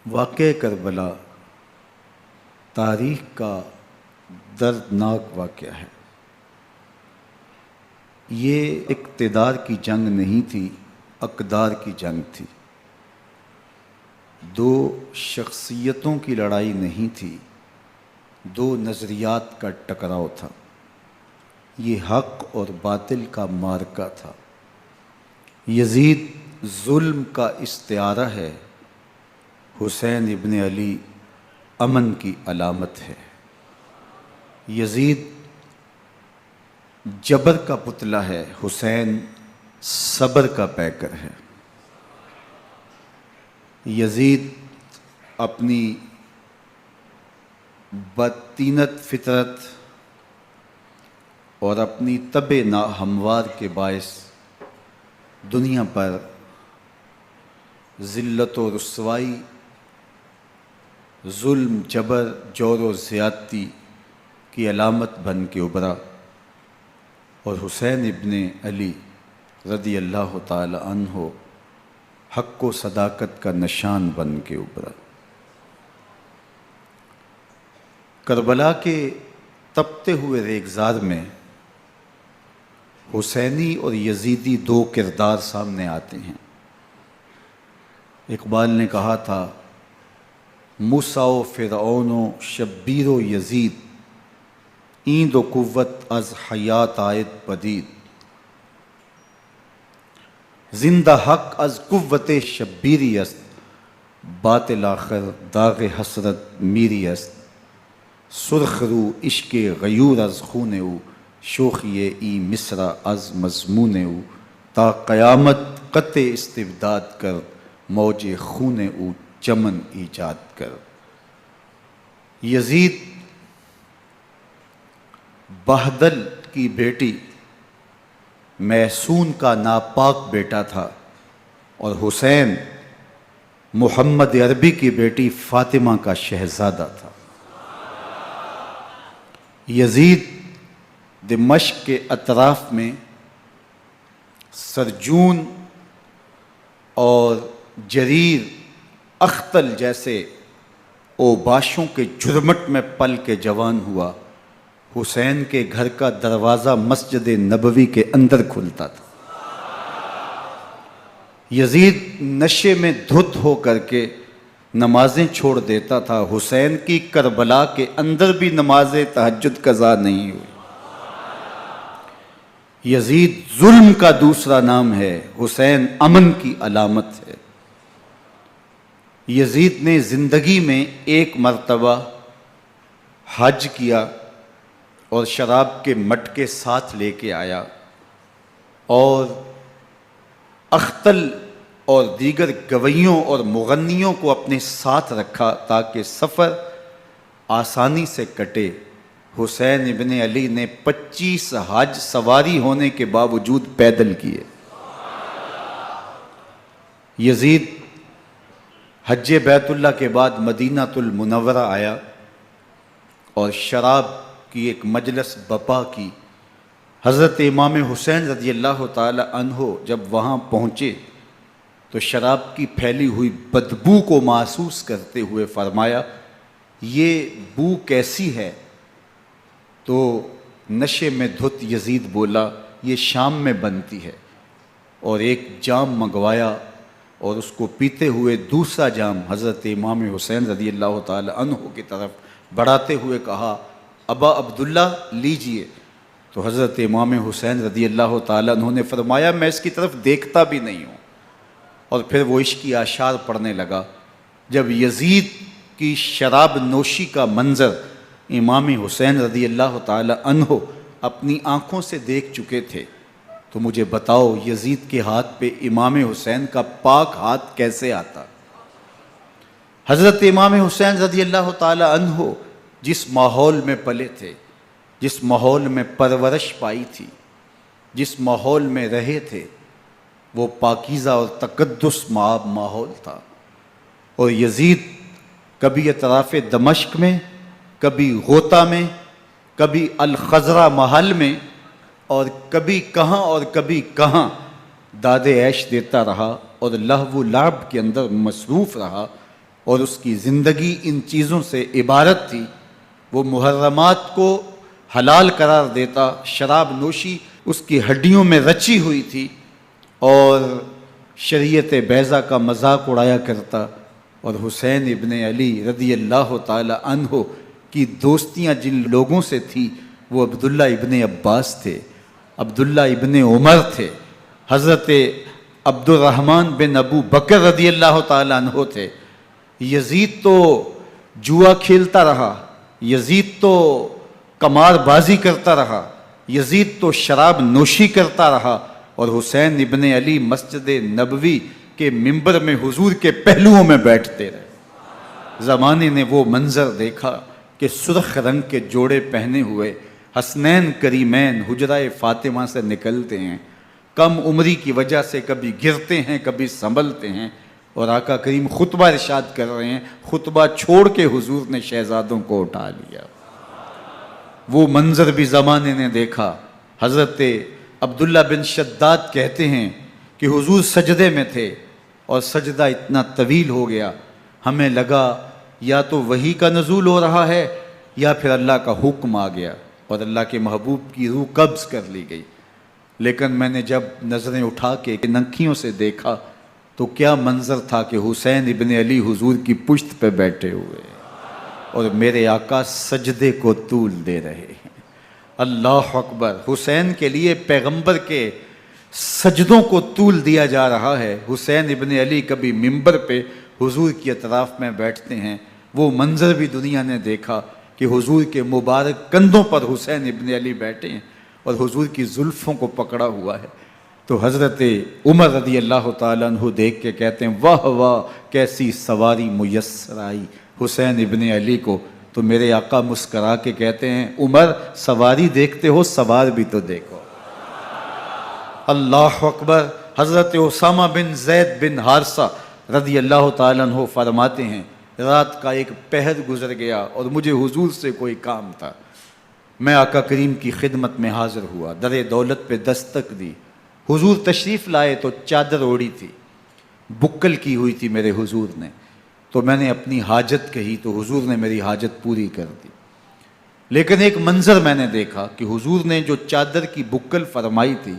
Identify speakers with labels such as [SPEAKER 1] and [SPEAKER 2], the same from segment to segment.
[SPEAKER 1] واقعہ کربلا تاریخ کا دردناک واقعہ ہے۔ یہ اقتدار کی جنگ نہیں تھی، اقدار کی جنگ تھی۔ دو شخصیتوں کی لڑائی نہیں تھی، دو نظریات کا ٹکراؤ تھا۔ یہ حق اور باطل کا معرکہ تھا۔ یزید ظلم کا استعارہ ہے، حسین ابن علی امن کی علامت ہے۔ یزید جبر کا پتلا ہے، حسین صبر کا پیکر ہے۔ یزید اپنی بدطینت فطرت اور اپنی طبع ناہموار کے باعث دنیا پر ذلت و رسوائی، ظلم، جبر، جور و زیادتی کی علامت بن کے ابھرا، اور حسین ابن علی رضی اللہ تعالی عنہ حق و صداقت کا نشان بن کے ابھرا۔ کربلا کے تپتے ہوئے ریگزار میں حسینی اور یزیدی دو کردار سامنے آتے ہیں۔ اقبال نے کہا تھا، موسیٰ و فرعون و شبیر و یزید، این دو قوت از حیات آید پدید، زندہ حق از قوت شبیری است، باطل آخر داغ حسرت میری است، سرخ رو عشق غیور از خون او، شوخی ای مصرع از مضمون او، تا قیامت قطع استبداد کر، موج خون او چمن ایجاد کر۔ یزید بہدل کی بیٹی محسون کا ناپاک بیٹا تھا، اور حسین محمد عربی کی بیٹی فاطمہ کا شہزادہ تھا۔ یزید دمشق کے اطراف میں سرجون اور جریر اختل جیسے اوباشوں کے جھرمٹ میں پل کے جوان ہوا۔ حسین کے گھر کا دروازہ مسجد نبوی کے اندر کھلتا تھا۔ یزید نشے میں دھت ہو کر کے نمازیں چھوڑ دیتا تھا۔ حسین کی کربلا کے اندر بھی نماز تہجد قضا نہیں ہوئی۔ یزید ظلم کا دوسرا نام ہے، حسین امن کی علامت ہے۔ یزید نے زندگی میں ایک مرتبہ حج کیا اور شراب کے مٹکے ساتھ لے کے آیا، اور اختل اور دیگر گویوں اور مغنیوں کو اپنے ساتھ رکھا تاکہ سفر آسانی سے کٹے۔ حسین ابن علی نے 25 حج سواری ہونے کے باوجود پیدل کیے۔ یزید حج بیت اللہ کے بعد مدینہ المنورہ آیا اور شراب کی ایک مجلس بپا کی۔ حضرت امام حسین رضی اللہ تعالی عنہ جب وہاں پہنچے تو شراب کی پھیلی ہوئی بدبو کو محسوس کرتے ہوئے فرمایا، یہ بو کیسی ہے؟ تو نشے میں دھت یزید بولا، یہ شام میں بنتی ہے، اور ایک جام منگوایا اور اس کو پیتے ہوئے دوسرا جام حضرت امام حسین رضی اللہ تعالی عنہ کی طرف بڑھاتے ہوئے کہا، ابا عبداللہ لیجئے۔ تو حضرت امام حسین رضی اللہ تعالی عنہ نے فرمایا، میں اس کی طرف دیکھتا بھی نہیں ہوں، اور پھر وہ عشقی اشعار پڑھنے لگا۔ جب یزید کی شراب نوشی کا منظر امام حسین رضی اللہ تعالی عنہ اپنی آنکھوں سے دیکھ چکے تھے، تو مجھے بتاؤ یزید کے ہاتھ پہ امام حسین کا پاک ہاتھ کیسے آتا؟ حضرت امام حسین رضی اللہ تعالی عنہ جس ماحول میں پلے تھے، جس ماحول میں پرورش پائی تھی، جس ماحول میں رہے تھے، وہ پاکیزہ اور تقدس مآب ماحول تھا۔ اور یزید کبھی اطراف دمشق میں، کبھی غوطہ میں، کبھی الخضرہ محل میں، اور کبھی کہاں داد عیش دیتا رہا اور لہو و لعب کے اندر مصروف رہا، اور اس کی زندگی ان چیزوں سے عبارت تھی۔ وہ محرمات کو حلال قرار دیتا، شراب نوشی اس کی ہڈیوں میں رچی ہوئی تھی، اور شریعت بیضا کا مذاق اڑایا کرتا۔ اور حسین ابن علی رضی اللہ تعالی عنہ کی دوستیاں جن لوگوں سے تھی وہ عبداللہ ابن عباس تھے، عبداللہ ابن عمر تھے، حضرت عبد الرحمن بن ابو بکر رضی اللہ تعالی عنہ تھے۔ یزید تو جوا کھیلتا رہا، یزید تو قمار بازی کرتا رہا، یزید تو شراب نوشی کرتا رہا، اور حسین ابن علی مسجد نبوی کے ممبر میں حضور کے پہلوؤں میں بیٹھتے رہے۔ زمانے نے وہ منظر دیکھا کہ سرخ رنگ کے جوڑے پہنے ہوئے حسنین کریمین حجرہ فاطمہ سے نکلتے ہیں، کم عمری کی وجہ سے کبھی گرتے ہیں کبھی سنبھلتے ہیں، اور آقا کریم خطبہ ارشاد کر رہے ہیں، خطبہ چھوڑ کے حضور نے شہزادوں کو اٹھا لیا۔ وہ منظر بھی زمانے نے دیکھا۔ حضرت عبداللہ بن شداد کہتے ہیں کہ حضور سجدے میں تھے اور سجدہ اتنا طویل ہو گیا، ہمیں لگا یا تو وحی کا نزول ہو رہا ہے یا پھر اللہ کا حکم آ گیا اور اللہ کے محبوب کی روح قبض کر لی گئی۔ لیکن میں نے جب نظریں اٹھا کے ننکیوں سے دیکھا تو کیا منظر تھا کہ حسین ابن علی حضور کی پشت پہ بیٹھے ہوئے اور میرے آقا سجدے کو طول دے رہے ہیں۔ اللہ اکبر! حسین کے لیے پیغمبر کے سجدوں کو طول دیا جا رہا ہے۔ حسین ابن علی کبھی ممبر پہ حضور کی اطراف میں بیٹھتے ہیں، وہ منظر بھی دنیا نے دیکھا کہ حضور کے مبارک کندھوں پر حسین ابن علی بیٹھے ہیں اور حضور کی زلفوں کو پکڑا ہوا ہے۔ تو حضرت عمر رضی اللہ تعالیٰ عنہ دیکھ کے کہتے ہیں واہ واہ کیسی سواری میسر آئی حسین ابن علی کو۔ تو میرے آقا مسکرا کے کہتے ہیں عمر سواری دیکھتے ہو سوار بھی تو دیکھو۔ اللہ اکبر! حضرت اسامہ بن زید بن حارثہ رضی اللہ تعالیٰ عنہ فرماتے ہیں رات کا ایک پہر گزر گیا اور مجھے حضور سے کوئی کام تھا، میں آقا کریم کی خدمت میں حاضر ہوا، در دولت پہ دستک دی، حضور تشریف لائے تو چادر اوڑی تھی، بکل کی ہوئی تھی میرے حضور نے، تو میں نے اپنی حاجت کہی تو حضور نے میری حاجت پوری کر دی۔ لیکن ایک منظر میں نے دیکھا کہ حضور نے جو چادر کی بکل فرمائی تھی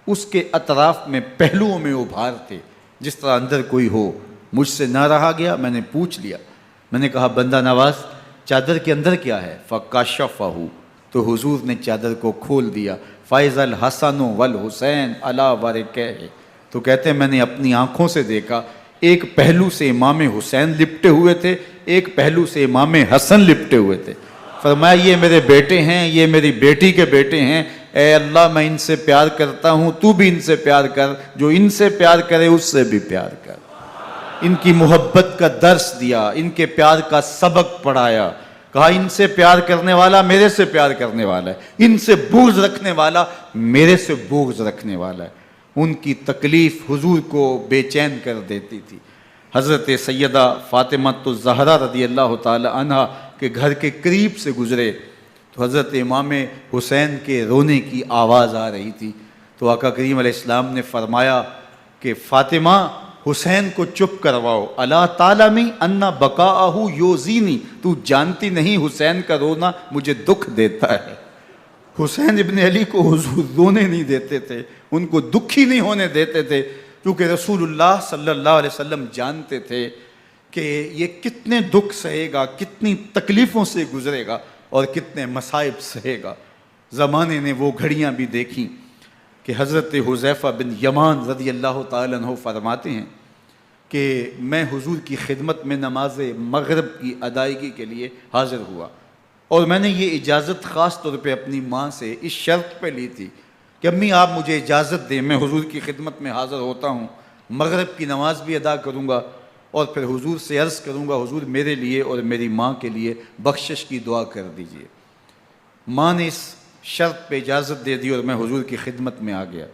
[SPEAKER 1] اس کے اطراف میں پہلوؤں میں ابھار تھے جس طرح اندر کوئی ہو۔ مجھ سے نہ رہا گیا، میں نے پوچھ لیا، میں نے کہا بندہ نواز چادر کے اندر کیا ہے؟ فَكَشَفَهُ، تو حضور نے چادر کو کھول دیا۔ فَإِذَا الْحَسَنُ وَالْحُسَيْنُ عَلَىٰ وَرِكَيْهِ، تو کہتے ہیں میں نے اپنی آنکھوں سے دیکھا ایک پہلو سے امام حسین لپٹے ہوئے تھے، ایک پہلو سے امام حسن لپٹے ہوئے تھے۔ فرمایا یہ میرے بیٹے ہیں، یہ میری بیٹی کے بیٹے ہیں، اے اللہ میں ان سے پیار کرتا ہوں، تو بھی ان سے پیار کر، جو ان سے پیار کرے اس سے بھی پیار کر۔ ان کی محبت کا درس دیا، ان کے پیار کا سبق پڑھایا، کہا ان سے پیار کرنے والا میرے سے پیار کرنے والا ہے، ان سے بغض رکھنے والا میرے سے بغض رکھنے والا ہے۔ ان کی تکلیف حضور کو بے چین کر دیتی تھی۔ حضرت سیدہ فاطمہ الزہرا رضی اللہ تعالی عنہ کے گھر کے قریب سے گزرے تو حضرت امام حسین کے رونے کی آواز آ رہی تھی، تو آقا کریم علیہ السلام نے فرمایا کہ فاطمہ حسین کو چپ کرواؤ، الا تعلمی ان بقاءہ یوزینی، تو جانتی نہیں حسین کا رونا مجھے دکھ دیتا ہے۔ حسین ابن علی کو حضور رونے نہیں دیتے تھے، ان کو دکھی نہیں ہونے دیتے تھے، کیونکہ رسول اللہ صلی اللہ علیہ وسلم جانتے تھے کہ یہ کتنے دکھ سہے گا، کتنی تکلیفوں سے گزرے گا اور کتنے مصائب سہے گا۔ زمانے نے وہ گھڑیاں بھی دیکھیں کہ حضرت حذیفہ بن یمان رضی اللہ تعالیٰ عنہ فرماتے ہیں کہ میں حضور کی خدمت میں نماز مغرب کی ادائیگی کے لیے حاضر ہوا، اور میں نے یہ اجازت خاص طور پہ اپنی ماں سے اس شرط پہ لی تھی کہ امی آپ مجھے اجازت دیں، میں حضور کی خدمت میں حاضر ہوتا ہوں، مغرب کی نماز بھی ادا کروں گا اور پھر حضور سے عرض کروں گا حضور میرے لیے اور میری ماں کے لیے بخشش کی دعا کر دیجئے۔ ماں نے اس شرط پہ اجازت دے دی اور میں حضور کی خدمت میں آ گیا،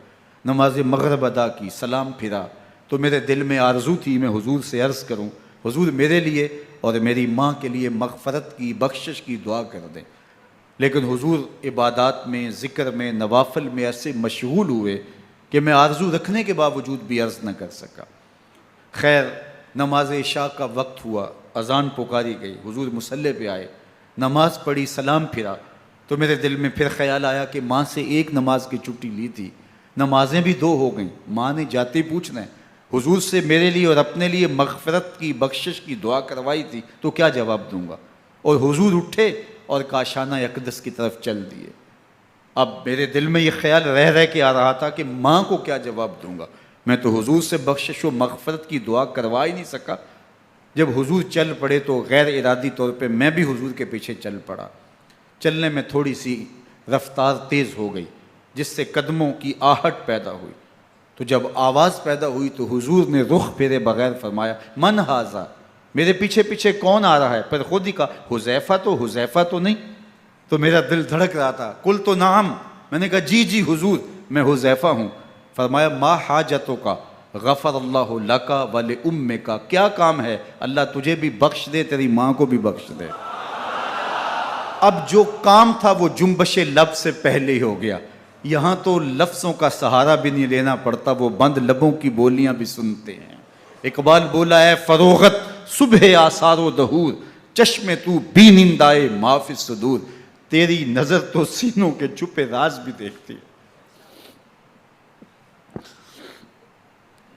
[SPEAKER 1] نماز مغرب ادا کی، سلام پھرا تو میرے دل میں آرزو تھی میں حضور سے عرض کروں حضور میرے لیے اور میری ماں کے لیے مغفرت کی بخشش کی دعا کر دیں، لیکن حضور عبادات میں ذکر میں نوافل میں ایسے مشغول ہوئے کہ میں آرزو رکھنے کے باوجود بھی عرض نہ کر سکا۔ خیر نماز عشاء کا وقت ہوا، اذان پکاری گئی، حضور مصلی پہ آئے، نماز پڑھی، سلام پھرا، تو میرے دل میں پھر خیال آیا کہ ماں سے ایک نماز کی چھٹی لی تھی، نمازیں بھی 2 ہو گئیں، ماں نے جاتے پوچھنا ہے حضور سے میرے لیے اور اپنے لیے مغفرت کی، بخشش کی دعا کروائی تھی، تو کیا جواب دوں گا؟ اور حضور اٹھے اور کاشانہ اقدس کی طرف چل دیے۔ اب میرے دل میں یہ خیال رہ کے آ رہا تھا کہ ماں کو کیا جواب دوں گا، میں تو حضور سے بخشش و مغفرت کی دعا کروا ہی نہیں سکا۔ جب حضور چل پڑے تو غیر ارادی طور پہ میں بھی حضور کے پیچھے چل پڑا۔ چلنے میں تھوڑی سی رفتار تیز ہو گئی، جس سے قدموں کی آہٹ پیدا ہوئی، تو جب آواز پیدا ہوئی تو حضور نے رخ پھیرے بغیر فرمایا من ھذا، میرے پیچھے پیچھے کون آ رہا ہے؟ پھر خود ہی کہا حذیفہ تو نہیں؟ تو میرا دل دھڑک رہا تھا، قل تو نعم، میں نے کہا جی حضور میں حذیفہ ہوں۔ فرمایا ما حاجتک غفر اللہ لک ولامک، کیا کام ہے؟ اللہ تجھے بھی بخش دے، تیری ماں کو بھی بخش دے۔ اب جو کام تھا وہ جنبش لب سے پہلے ہی ہو گیا، یہاں تو لفظوں کا سہارا بھی نہیں لینا پڑتا، وہ بند لبوں کی بولیاں بھی سنتے ہیں۔ اقبال بولا ہے فروغت صبح آثار و دہور، چشم تو بی نندائے ما فی الصدور، تیری نظر تو سینوں کے چھپے راز بھی دیکھتی ہے۔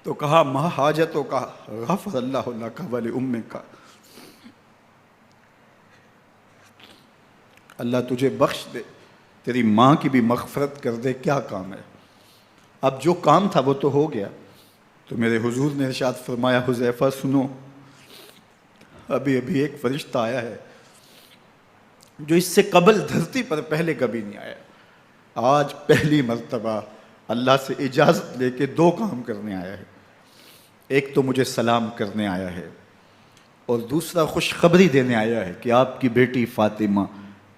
[SPEAKER 1] تو کہا ما حاجتوں کا غفر اللہ لک ولامک، اللہ تجھے بخش دے، تیری ماں کی بھی مغفرت کر دے، کیا کام ہے؟ اب جو کام تھا وہ تو ہو گیا۔ تو میرے حضور نے ارشاد فرمایا حذیفہ سنو، ابھی ایک فرشتہ آیا ہے جو اس سے قبل دھرتی پر پہلے کبھی نہیں آیا، آج پہلی مرتبہ اللہ سے اجازت لے کے 2 کام کرنے آیا ہے، ایک تو مجھے سلام کرنے آیا ہے اور دوسرا خوشخبری دینے آیا ہے کہ آپ کی بیٹی فاطمہ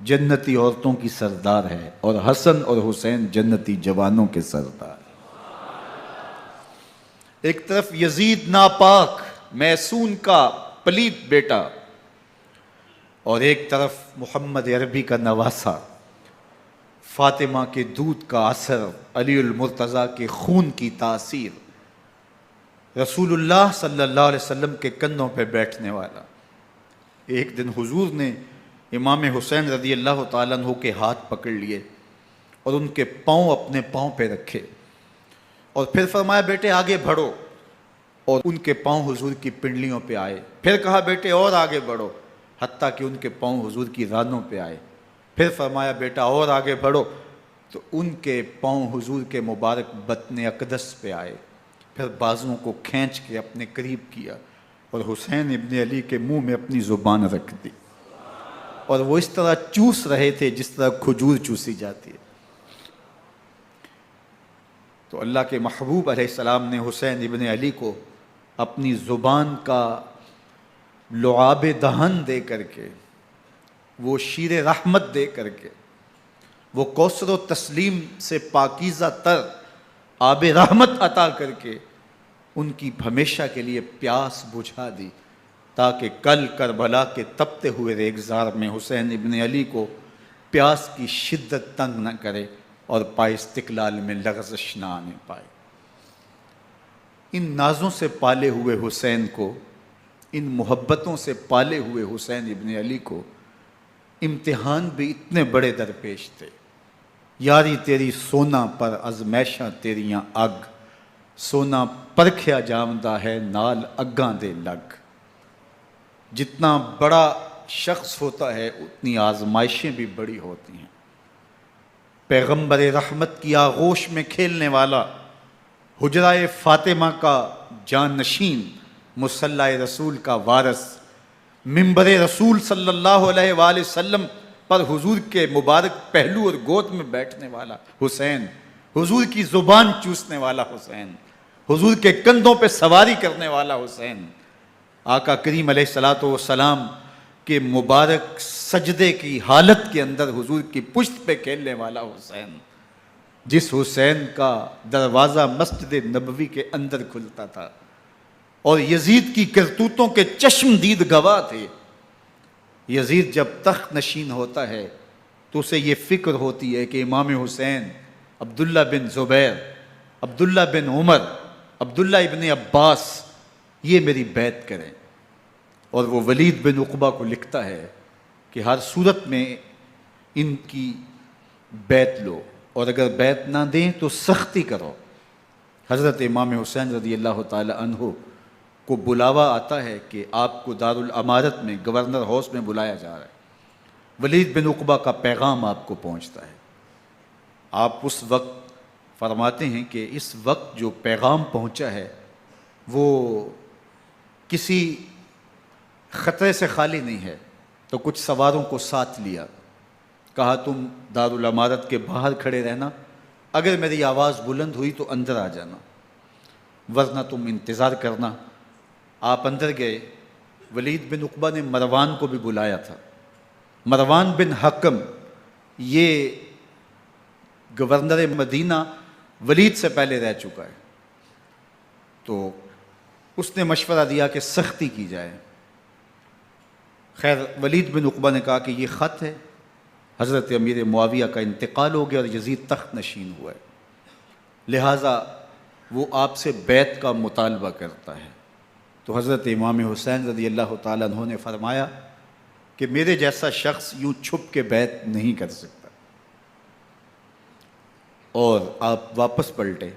[SPEAKER 1] جنتی عورتوں کی سردار ہے اور حسن اور حسین جنتی جوانوں کے سردار۔ ایک طرف یزید ناپاک میسون کا پلیت بیٹا، اور ایک طرف محمد عربی کا نواسا، فاطمہ کے دودھ کا اثر، علی المرتضیٰ کے خون کی تاثیر، رسول اللہ صلی اللہ علیہ وسلم کے کندھوں پہ بیٹھنے والا۔ ایک دن حضور نے امام حسین رضی اللہ تعالیٰ عنہ کے ہاتھ پکڑ لیے اور ان کے پاؤں اپنے پاؤں پہ رکھے اور پھر فرمایا بیٹے آگے بڑھو، اور ان کے پاؤں حضور کی پنڈلیوں پہ آئے، پھر کہا بیٹے اور آگے بڑھو، حتیٰ کہ ان کے پاؤں حضور کی رانوں پہ آئے، پھر فرمایا بیٹا اور آگے بڑھو، تو ان کے پاؤں حضور کے مبارک بطن اقدس پہ آئے، پھر بازوؤں کو کھینچ کے اپنے قریب کیا اور حسین ابن علی کے منہ میں اپنی زبان رکھ دی، اور وہ اس طرح چوس رہے تھے جس طرح کھجور چوسی جاتی ہے۔ تو اللہ کے محبوب علیہ السلام نے حسین ابن علی کو اپنی زبان کا لعاب دہن دے کر کے، وہ شیر رحمت دے کر کے، وہ کوثر و تسلیم سے پاکیزہ تر آب رحمت عطا کر کے ان کی ہمیشہ کے لیے پیاس بجھا دی، تاکہ کل کربلا کے تپتے ہوئے ریگزار میں حسین ابن علی کو پیاس کی شدت تنگ نہ کرے اور پائے استقلال میں لغزش نہ آنے پائے۔ ان نازوں سے پالے ہوئے حسین کو، ان محبتوں سے پالے ہوئے حسین ابن علی کو امتحان بھی اتنے بڑے درپیش تھے۔ یاری تیری سونا پر ازمیشاں تیریاں اگ، سونا پرکھیا جامدہ ہے نال اگاں دے لگ۔ جتنا بڑا شخص ہوتا ہے اتنی آزمائشیں بھی بڑی ہوتی ہیں۔ پیغمبر رحمت کی آغوش میں کھیلنے والا، حجرہ فاطمہ کا جانشین، مصلی رسول کا وارث، منبر رسول صلی اللہ علیہ وآلہ وسلم پر حضور کے مبارک پہلو اور گود میں بیٹھنے والا حسین، حضور کی زبان چوسنے والا حسین، حضور کے کندھوں پہ سواری کرنے والا حسین، آقا کریم علیہ الصلوۃ والسلام کے مبارک سجدے کی حالت کے اندر حضور کی پشت پہ کھیلنے والا حسین، جس حسین کا دروازہ مسجد نبوی کے اندر کھلتا تھا اور یزید کی کرتوتوں کے چشم دید گواہ تھے۔ یزید جب تخت نشین ہوتا ہے تو اسے یہ فکر ہوتی ہے کہ امام حسین، عبداللہ بن زبیر، عبداللہ بن عمر، عبداللہ ابن عباس یہ میری بیعت کریں۔ اور وہ ولید بن عقبہ کو لکھتا ہے کہ ہر صورت میں ان کی بیعت لو، اور اگر بیعت نہ دیں تو سختی کرو۔ حضرت امام حسین رضی اللہ تعالی عنہ کو بلاوا آتا ہے کہ آپ کو دارالامارت میں گورنر ہاؤس میں بلایا جا رہا ہے، ولید بن عقبہ کا پیغام آپ کو پہنچتا ہے۔ آپ اس وقت فرماتے ہیں کہ اس وقت جو پیغام پہنچا ہے وہ کسی خطرے سے خالی نہیں ہے، تو کچھ سواروں کو ساتھ لیا، کہا تم دارالامارت کے باہر کھڑے رہنا، اگر میری آواز بلند ہوئی تو اندر آ جانا، ورنہ تم انتظار کرنا۔ آپ اندر گئے۔ ولید بن عقبہ نے مروان کو بھی بلایا تھا۔ مروان بن حکم یہ گورنر مدینہ ولید سے پہلے رہ چکا ہے، تو اس نے مشورہ دیا کہ سختی کی جائے۔ خیر ولید بن عقبہ نے کہا کہ یہ خط ہے، حضرت امیر معاویہ کا انتقال ہو گیا اور یزید تخت نشین ہوا ہے، لہٰذا وہ آپ سے بیعت کا مطالبہ کرتا ہے۔ تو حضرت امام حسین رضی اللہ تعالیٰ عنہ نے فرمایا کہ میرے جیسا شخص یوں چھپ کے بیعت نہیں کر سکتا، اور آپ واپس پلٹے۔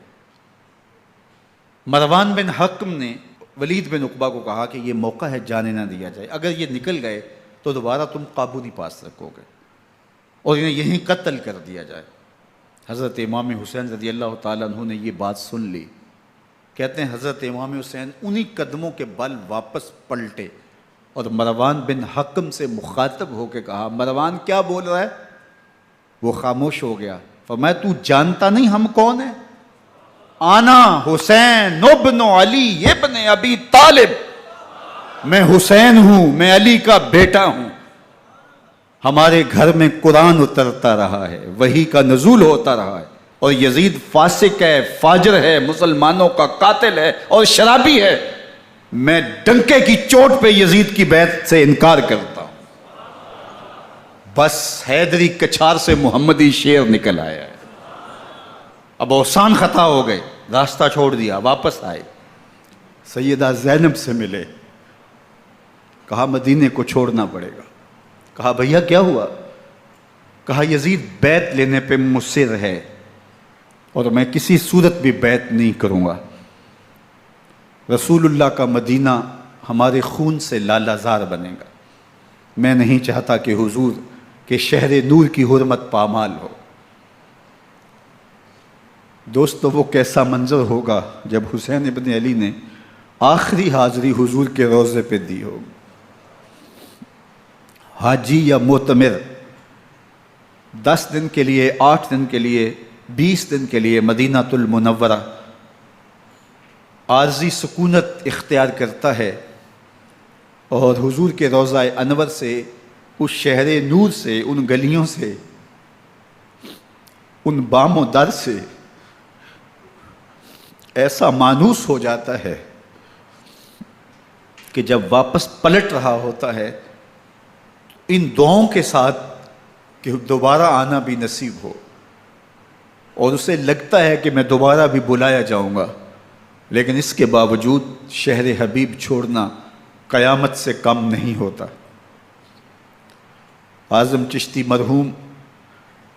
[SPEAKER 1] مروان بن حکم نے ولید بن عقبہ کو کہا کہ یہ موقع ہے جانے نہ دیا جائے، اگر یہ نکل گئے تو دوبارہ تم قابو نہیں پا سکو گے، اور انہیں یہیں قتل کر دیا جائے۔ حضرت امام حسین رضی اللہ تعالیٰ عنہ نے یہ بات سن لی۔ کہتے ہیں حضرت امام حسین انہی قدموں کے بل واپس پلٹے اور مروان بن حکم سے مخاطب ہو کے کہا، مروان کیا بول رہا ہے؟ وہ خاموش ہو گیا۔ فرمایا تو جانتا نہیں ہم کون ہیں؟ آنا حسین ابن علی ابن ابی طالب، میں حسین ہوں، میں علی کا بیٹا ہوں، ہمارے گھر میں قرآن اترتا رہا ہے، وحی کا نزول ہوتا رہا ہے، اور یزید فاسق ہے، فاجر ہے، مسلمانوں کا قاتل ہے اور شرابی ہے، میں ڈنکے کی چوٹ پہ یزید کی بیعت سے انکار کرتا ہوں۔ بس حیدری کچھار سے محمدی شیر نکل آیا ہے۔ اب اوسان خطا ہو گئے، راستہ چھوڑ دیا، واپس آئے، سیدہ زینب سے ملے، کہا مدینے کو چھوڑنا پڑے گا۔ کہا بھیا کیا ہوا؟ کہا یزید بیعت لینے پہ مصر ہے اور میں کسی صورت بھی بیعت نہیں کروں گا۔ رسول اللہ کا مدینہ ہمارے خون سے لالا زار بنے گا، میں نہیں چاہتا کہ حضور کے شہر نور کی حرمت پامال ہو۔ دوستو وہ کیسا منظر ہوگا جب حسین ابن علی نے آخری حاضری حضور کے روضے پہ دی ہوگی۔ حاجی یا معتمر 10 دن کے لیے، 8 دن کے لیے، 20 دن کے لیے مدینہ المنورہ عارضی سکونت اختیار کرتا ہے، اور حضور کے روضہ انور سے، اس شہر نور سے، ان گلیوں سے، ان بام و در سے ایسا مانوس ہو جاتا ہے کہ جب واپس پلٹ رہا ہوتا ہے ان دعاؤں کے ساتھ کہ دوبارہ آنا بھی نصیب ہو، اور اسے لگتا ہے کہ میں دوبارہ بھی بلایا جاؤں گا، لیکن اس کے باوجود شہر حبیب چھوڑنا قیامت سے کم نہیں ہوتا۔ اعظم چشتی مرحوم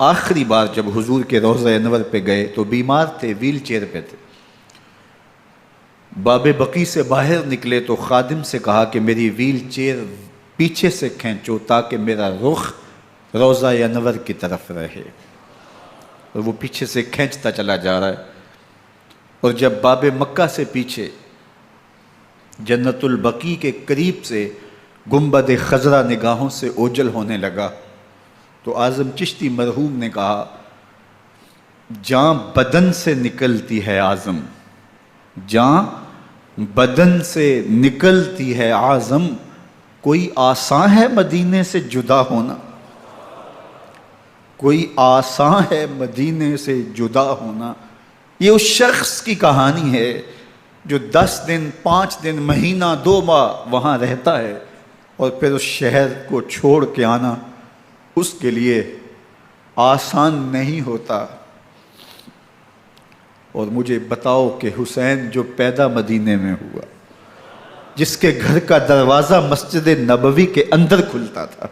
[SPEAKER 1] آخری بار جب حضور کے روضہ انور پہ گئے تو بیمار تھے، ویل چیئر پہ تھے۔ باب بقی سے باہر نکلے تو خادم سے کہا کہ میری ویل چیئر پیچھے سے کھینچو تاکہ میرا رخ روضہ انور کی طرف رہے، اور وہ پیچھے سے کھینچتا چلا جا رہا ہے، اور جب باب مکہ سے پیچھے جنت البقیع کے قریب سے گنبد خضرا نگاہوں سے اوجل ہونے لگا تو اعظم چشتی مرحوم نے کہا، جان بدن سے نکلتی ہے اعظم، جان بدن سے نکلتی ہے اعظم، کوئی آسان ہے مدینے سے جدا ہونا، کوئی آسان ہے مدینے سے جدا ہونا۔ یہ اس شخص کی کہانی ہے جو 10 دن، 5 دن، مہینہ، 2 ماہ وہاں رہتا ہے، اور پھر اس شہر کو چھوڑ کے آنا اس کے لیے آسان نہیں ہوتا۔ اور مجھے بتاؤ کہ حسین جو پیدا مدینے میں ہوا، جس کے گھر کا دروازہ مسجد نبوی کے اندر کھلتا تھا،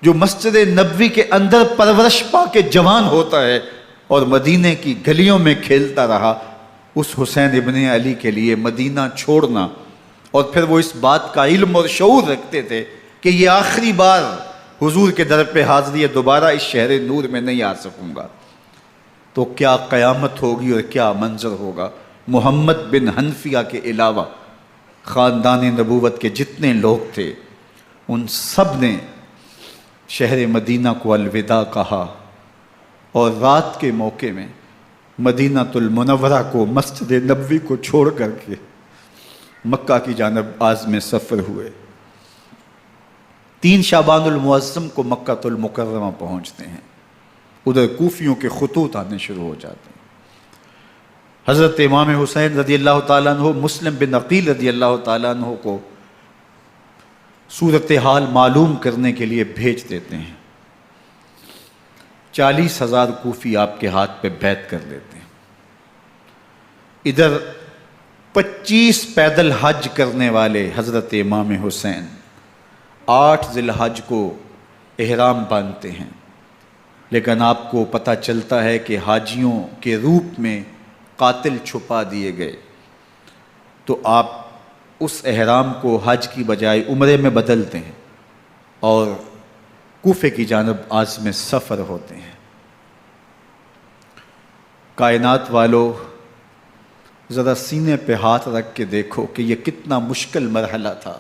[SPEAKER 1] جو مسجد نبوی کے اندر پرورش پا کے جوان ہوتا ہے اور مدینے کی گلیوں میں کھیلتا رہا، اس حسین ابن علی کے لیے مدینہ چھوڑنا، اور پھر وہ اس بات کا علم اور شعور رکھتے تھے کہ یہ آخری بار حضور کے در پہ حاضری ہے، دوبارہ اس شہر نور میں نہیں آ سکوں گا، تو کیا قیامت ہوگی اور کیا منظر ہوگا۔ محمد بن حنفیہ کے علاوہ خاندان نبوت کے جتنے لوگ تھے ان سب نے شہر مدینہ کو الوداع کہا، اور رات کے موقع میں مدینہ المنورہ کو، مسجد نبوی کو چھوڑ کر کے مکہ کی جانب عازم سفر ہوئے۔ 3 شعبان المعظم کو مکہ المکرمہ پہنچتے ہیں، ادھر کوفیوں کے خطوط آنے شروع ہو جاتے ہیں۔ حضرت امام حسین رضی اللہ تعالیٰ عنہ مسلم بن عقیل رضی اللہ تعالیٰ عنہ کو صورتحال معلوم کرنے کے لیے بھیج دیتے ہیں۔ 40,000 کوفی آپ کے ہاتھ پہ بیعت کر لیتے ہیں۔ ادھر 25 پیدل حج کرنے والے حضرت امام حسین 8 ذی الحج کو احرام باندھتے ہیں، لیکن آپ کو پتہ چلتا ہے کہ حاجیوں کے روپ میں قاتل چھپا دیے گئے، تو آپ اس احرام کو حج کی بجائے عمرے میں بدلتے ہیں اور کوفے کی جانب عازم سفر ہوتے ہیں۔ کائنات والو، ذرا سینے پہ ہاتھ رکھ کے دیکھو کہ یہ کتنا مشکل مرحلہ تھا۔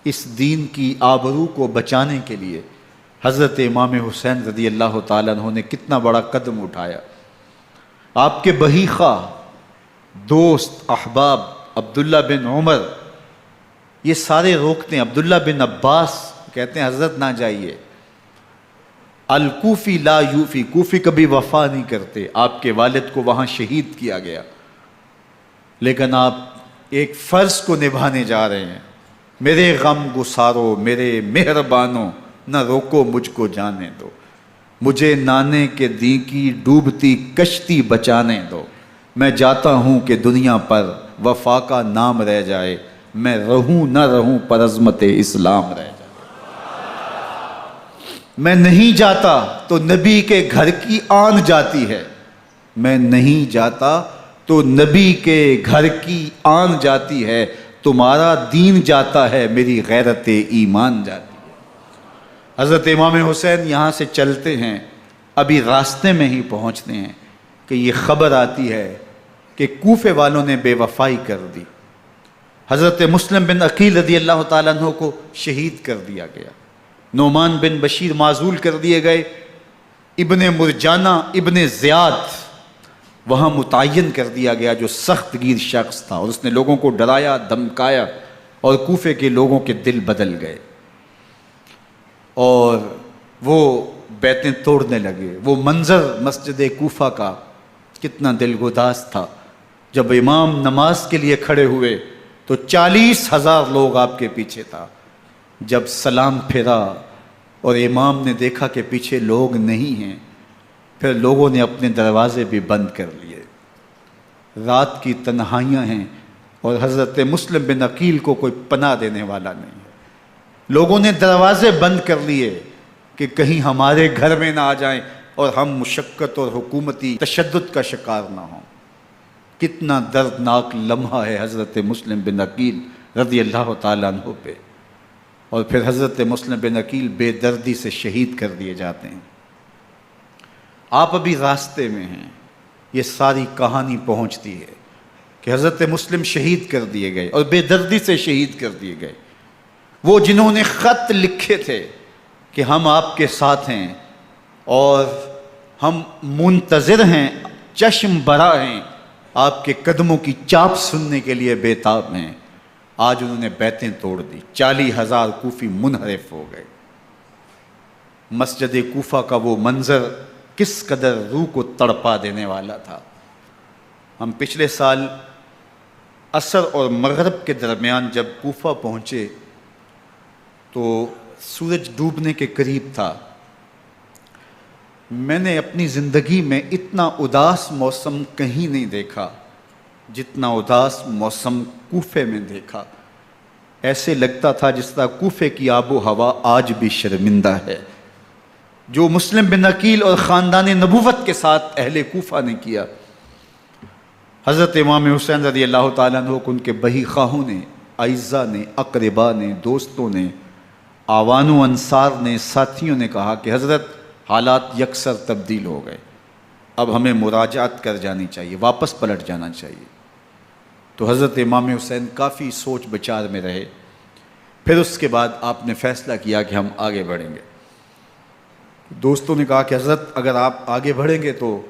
[SPEAKER 1] اس دین کی آبرو کو بچانے کے لیے حضرت امام حسین رضی اللہ تعالیٰ عنہ نے کتنا بڑا قدم اٹھایا۔ آپ کے بہی خواہ، دوست، احباب عبداللہ بن عمر یہ سارے روکتے ہیں۔ عبداللہ بن عباس کہتے ہیں حضرت نہ جائیے، الکوفی لا یوفی، کوفی کبھی وفا نہیں کرتے، آپ کے والد کو وہاں شہید کیا گیا، لیکن آپ ایک فرض کو نبھانے جا رہے ہیں۔ میرے غم گسارو، میرے مہربانوں، نہ روکو مجھ کو جانے دو، مجھے نانے کے دی کی ڈوبتی کشتی بچانے دو، میں جاتا ہوں کہ دنیا پر وفا کا نام رہ جائے، میں رہوں نہ رہوں پر عظمت اسلام رہ جائے۔ میں نہیں جاتا تو نبی کے گھر کی آن جاتی ہے، میں نہیں جاتا تو نبی کے گھر کی آن جاتی ہے، تمہارا دین جاتا ہے، میری غیرت ایمان جاتی ہے۔ حضرت امام حسین یہاں سے چلتے ہیں، ابھی راستے میں ہی پہنچتے ہیں کہ یہ خبر آتی ہے کہ کوفے والوں نے بے وفائی کر دی، حضرت مسلم بن عقیل رضی اللہ تعالیٰ عنہ کو شہید کر دیا گیا، نعمان بن بشیر معزول کر دیے گئے، ابن مرجانہ ابن زیاد وہاں متعین کر دیا گیا جو سخت گیر شخص تھا، اور اس نے لوگوں کو ڈرایا، دھمکایا، اور کوفے کے لوگوں کے دل بدل گئے اور وہ بیعتیں توڑنے لگے۔ وہ منظر مسجد کوفہ کا کتنا دلگداز تھا، جب امام نماز کے لیے کھڑے ہوئے تو 40,000 لوگ آپ کے پیچھے تھا۔ جب سلام پھیرا اور امام نے دیکھا کہ پیچھے لوگ نہیں ہیں، پھر لوگوں نے اپنے دروازے بھی بند کر لیے۔ رات کی تنہائیاں ہیں اور حضرت مسلم بن عقیل کو کوئی پناہ دینے والا نہیں ہے، لوگوں نے دروازے بند کر لیے کہ کہیں ہمارے گھر میں نہ آ جائیں اور ہم مشقت اور حکومتی تشدد کا شکار نہ ہوں۔ کتنا دردناک لمحہ ہے حضرت مسلم بن عقیل رضی اللہ تعالیٰ عنہ پہ، اور پھر حضرت مسلم بن عقیل بے دردی سے شہید کر دیے جاتے ہیں۔ آپ ابھی راستے میں ہیں، یہ ساری کہانی پہنچتی ہے کہ حضرت مسلم شہید کر دیے گئے اور بے دردی سے شہید کر دیے گئے۔ وہ جنہوں نے خط لکھے تھے کہ ہم آپ کے ساتھ ہیں اور ہم منتظر ہیں، چشم برا ہیں، آپ کے قدموں کی چاپ سننے کے لیے بےتاب ہیں، آج انہوں نے بیعتیں توڑ دی۔ 40,000 کوفی منحرف ہو گئے۔ مسجد کوفہ کا وہ منظر کس قدر روح کو تڑپا دینے والا تھا۔ ہم پچھلے سال عصر اور مغرب کے درمیان جب کوفہ پہنچے تو سورج ڈوبنے کے قریب تھا۔ میں نے اپنی زندگی میں اتنا اداس موسم کہیں نہیں دیکھا جتنا اداس موسم کوفے میں دیکھا۔ ایسے لگتا تھا جس طرح کوفے کی آب و ہوا آج بھی شرمندہ ہے۔ جو مسلم بن عقیل اور خاندان نبوت کے ساتھ اہل کوفہ نے کیا، حضرت امام حسین رضی اللہ تعالیٰ عنہ کو ان کے بہی خواہوں نے، اعزاء نے، اقربا نے، دوستوں نے، آوان و انصار نے، ساتھیوں نے کہا کہ حضرت حالات یکسر تبدیل ہو گئے، اب ہمیں مراجعت کر جانی چاہیے، واپس پلٹ جانا چاہیے۔ تو حضرت امام حسین کافی سوچ بچار میں رہے، پھر اس کے بعد آپ نے فیصلہ کیا کہ ہم آگے بڑھیں گے۔ دوستوں نے کہا کہ حضرت اگر آپ آگے بڑھیں گے تو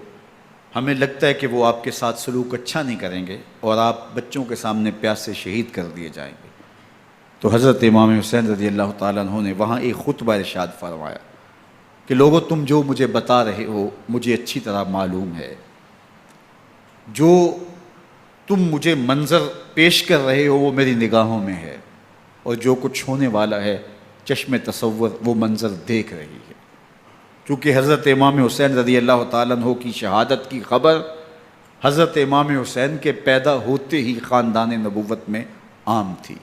[SPEAKER 1] ہمیں لگتا ہے کہ وہ آپ کے ساتھ سلوک اچھا نہیں کریں گے اور آپ بچوں کے سامنے پیاس سے شہید کر دیے جائیں گے۔ تو حضرت امام حسین رضی اللہ تعالیٰ عنہ نے وہاں ایک خطبہ ارشاد فرمایا کہ لوگوں تم جو مجھے بتا رہے ہو مجھے اچھی طرح معلوم ہے، جو تم مجھے منظر پیش کر رہے ہو وہ میری نگاہوں میں ہے، اور جو کچھ ہونے والا ہے چشم تصور وہ منظر دیکھ رہی ہے۔ چونکہ حضرت امام حسین رضی اللہ تعالیٰ عنہ کی شہادت کی خبر حضرت امام حسین کے پیدا ہوتے ہی خاندان نبوت میں عام تھی۔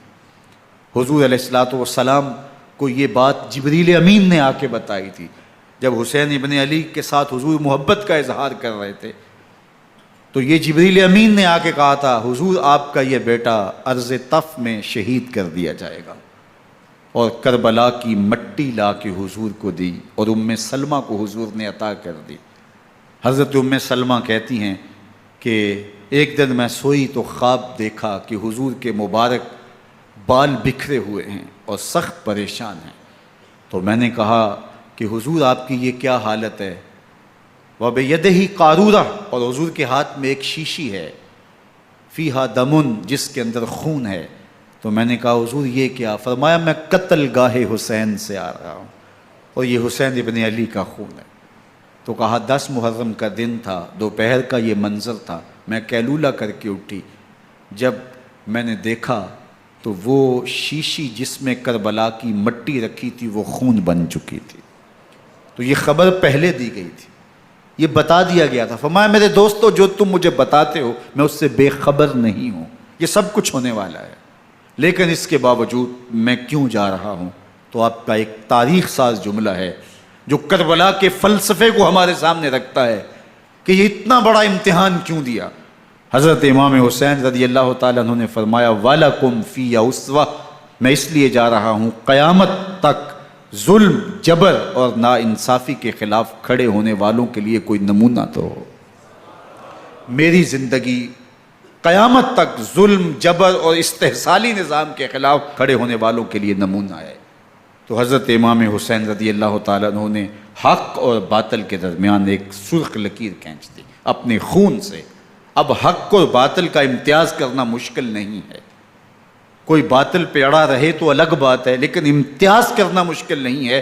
[SPEAKER 1] حضور علیہ الصلوۃ والسلام کو یہ بات جبریل امین نے آ کے بتائی تھی جب حسین ابن علی کے ساتھ حضور محبت کا اظہار کر رہے تھے، تو یہ جبریل امین نے آ کے کہا تھا حضور آپ کا یہ بیٹا ارض طف میں شہید کر دیا جائے گا، اور کربلا کی مٹی لا کے حضور کو دی اور ام سلمہ کو حضور نے عطا کر دی۔ حضرت ام سلمہ کہتی ہیں کہ ایک دن میں سوئی تو خواب دیکھا کہ حضور کے مبارک بال بکھرے ہوئے ہیں اور سخت پریشان ہیں، تو میں نے کہا کہ حضور آپ کی یہ کیا حالت ہے؟ وَبِيَدِهِ قَارُورَةٌ، اور حضور کے ہاتھ میں ایک شیشی ہے، فِيهَا دَمٌ، جس کے اندر خون ہے۔ تو میں نے کہا حضور یہ کیا؟ فرمایا میں قتل گاہ حسین سے آ رہا ہوں اور یہ حسین ابن علی کا خون ہے۔ تو کہا 10 محرم کا دن تھا، دوپہر کا یہ منظر تھا، میں کیلولہ کر کے اٹھی، جب میں نے دیکھا تو وہ شیشی جس میں کربلا کی مٹی رکھی تھی وہ خون بن چکی تھی۔ تو یہ خبر پہلے دی گئی تھی، یہ بتا دیا گیا تھا۔ فرمایا میرے دوستو جو تم مجھے بتاتے ہو میں اس سے بے خبر نہیں ہوں، یہ سب کچھ ہونے والا ہے، لیکن اس کے باوجود میں کیوں جا رہا ہوں؟ تو آپ کا ایک تاریخ ساز جملہ ہے جو کربلا کے فلسفے کو ہمارے سامنے رکھتا ہے کہ یہ اتنا بڑا امتحان کیوں دیا۔ حضرت امام حسین رضی اللہ تعالیٰ عنہ نے فرمایا وَلَكُمْ فِي أُسْوَةٌ، میں اس لیے جا رہا ہوں قیامت تک ظلم، جبر اور ناانصافی کے خلاف کھڑے ہونے والوں کے لیے کوئی نمونہ تو ہو۔ میری زندگی قیامت تک ظلم، جبر اور استحصالی نظام کے خلاف کھڑے ہونے والوں کے لیے نمونہ ہے۔ تو حضرت امام حسین رضی اللہ تعالیٰ عنہ نے حق اور باطل کے درمیان ایک سرخ لکیر کھینچ دی اپنے خون سے۔ اب حق اور باطل کا امتیاز کرنا مشکل نہیں ہے، کوئی باطل پہ اڑا رہے تو الگ بات ہے، لیکن امتیاز کرنا مشکل نہیں ہے۔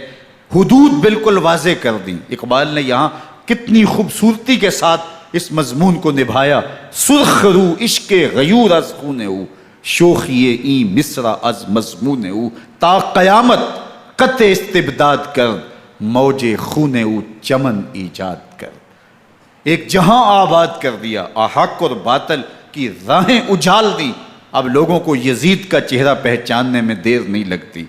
[SPEAKER 1] حدود بالکل واضح کر دیں۔ اقبال نے یہاں کتنی خوبصورتی کے ساتھ اس مضمون کو نبھایا۔ سرخ رو عشق غیور از خون او، شوخی این مصرع از مضمون او، تا قیامت قطع استبداد کر، موج خون او چمن ایجاد کر۔ ایک جہاں آباد کر دیا، حق اور باطل کی راہیں اجال دی۔ اب لوگوں کو یزید کا چہرہ پہچاننے میں دیر نہیں لگتی،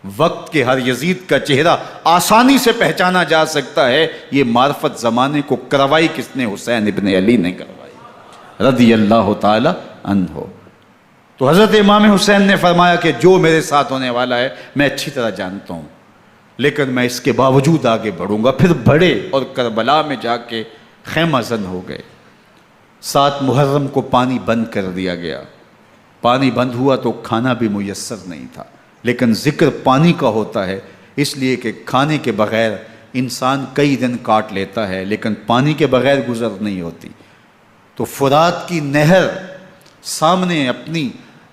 [SPEAKER 1] وقت کے ہر یزید کا چہرہ آسانی سے پہچانا جا سکتا ہے۔ یہ معرفت زمانے کو کروائی کس نے؟ حسین ابن علی نے کروائی رضی اللہ تعالی عنہ۔ تو حضرت امام حسین نے فرمایا کہ جو میرے ساتھ ہونے والا ہے میں اچھی طرح جانتا ہوں، لیکن میں اس کے باوجود آگے بڑھوں گا۔ پھر بڑھے اور کربلا میں جا کے خیمہ زن ہو گئے۔ 7 محرم کو پانی بند کر دیا گیا، پانی بند ہوا تو کھانا بھی میسر نہیں تھا، لیکن ذکر پانی کا ہوتا ہے اس لیے کہ کھانے کے بغیر انسان کئی دن کاٹ لیتا ہے، لیکن پانی کے بغیر گزر نہیں ہوتی۔ تو فرات کی نہر سامنے اپنی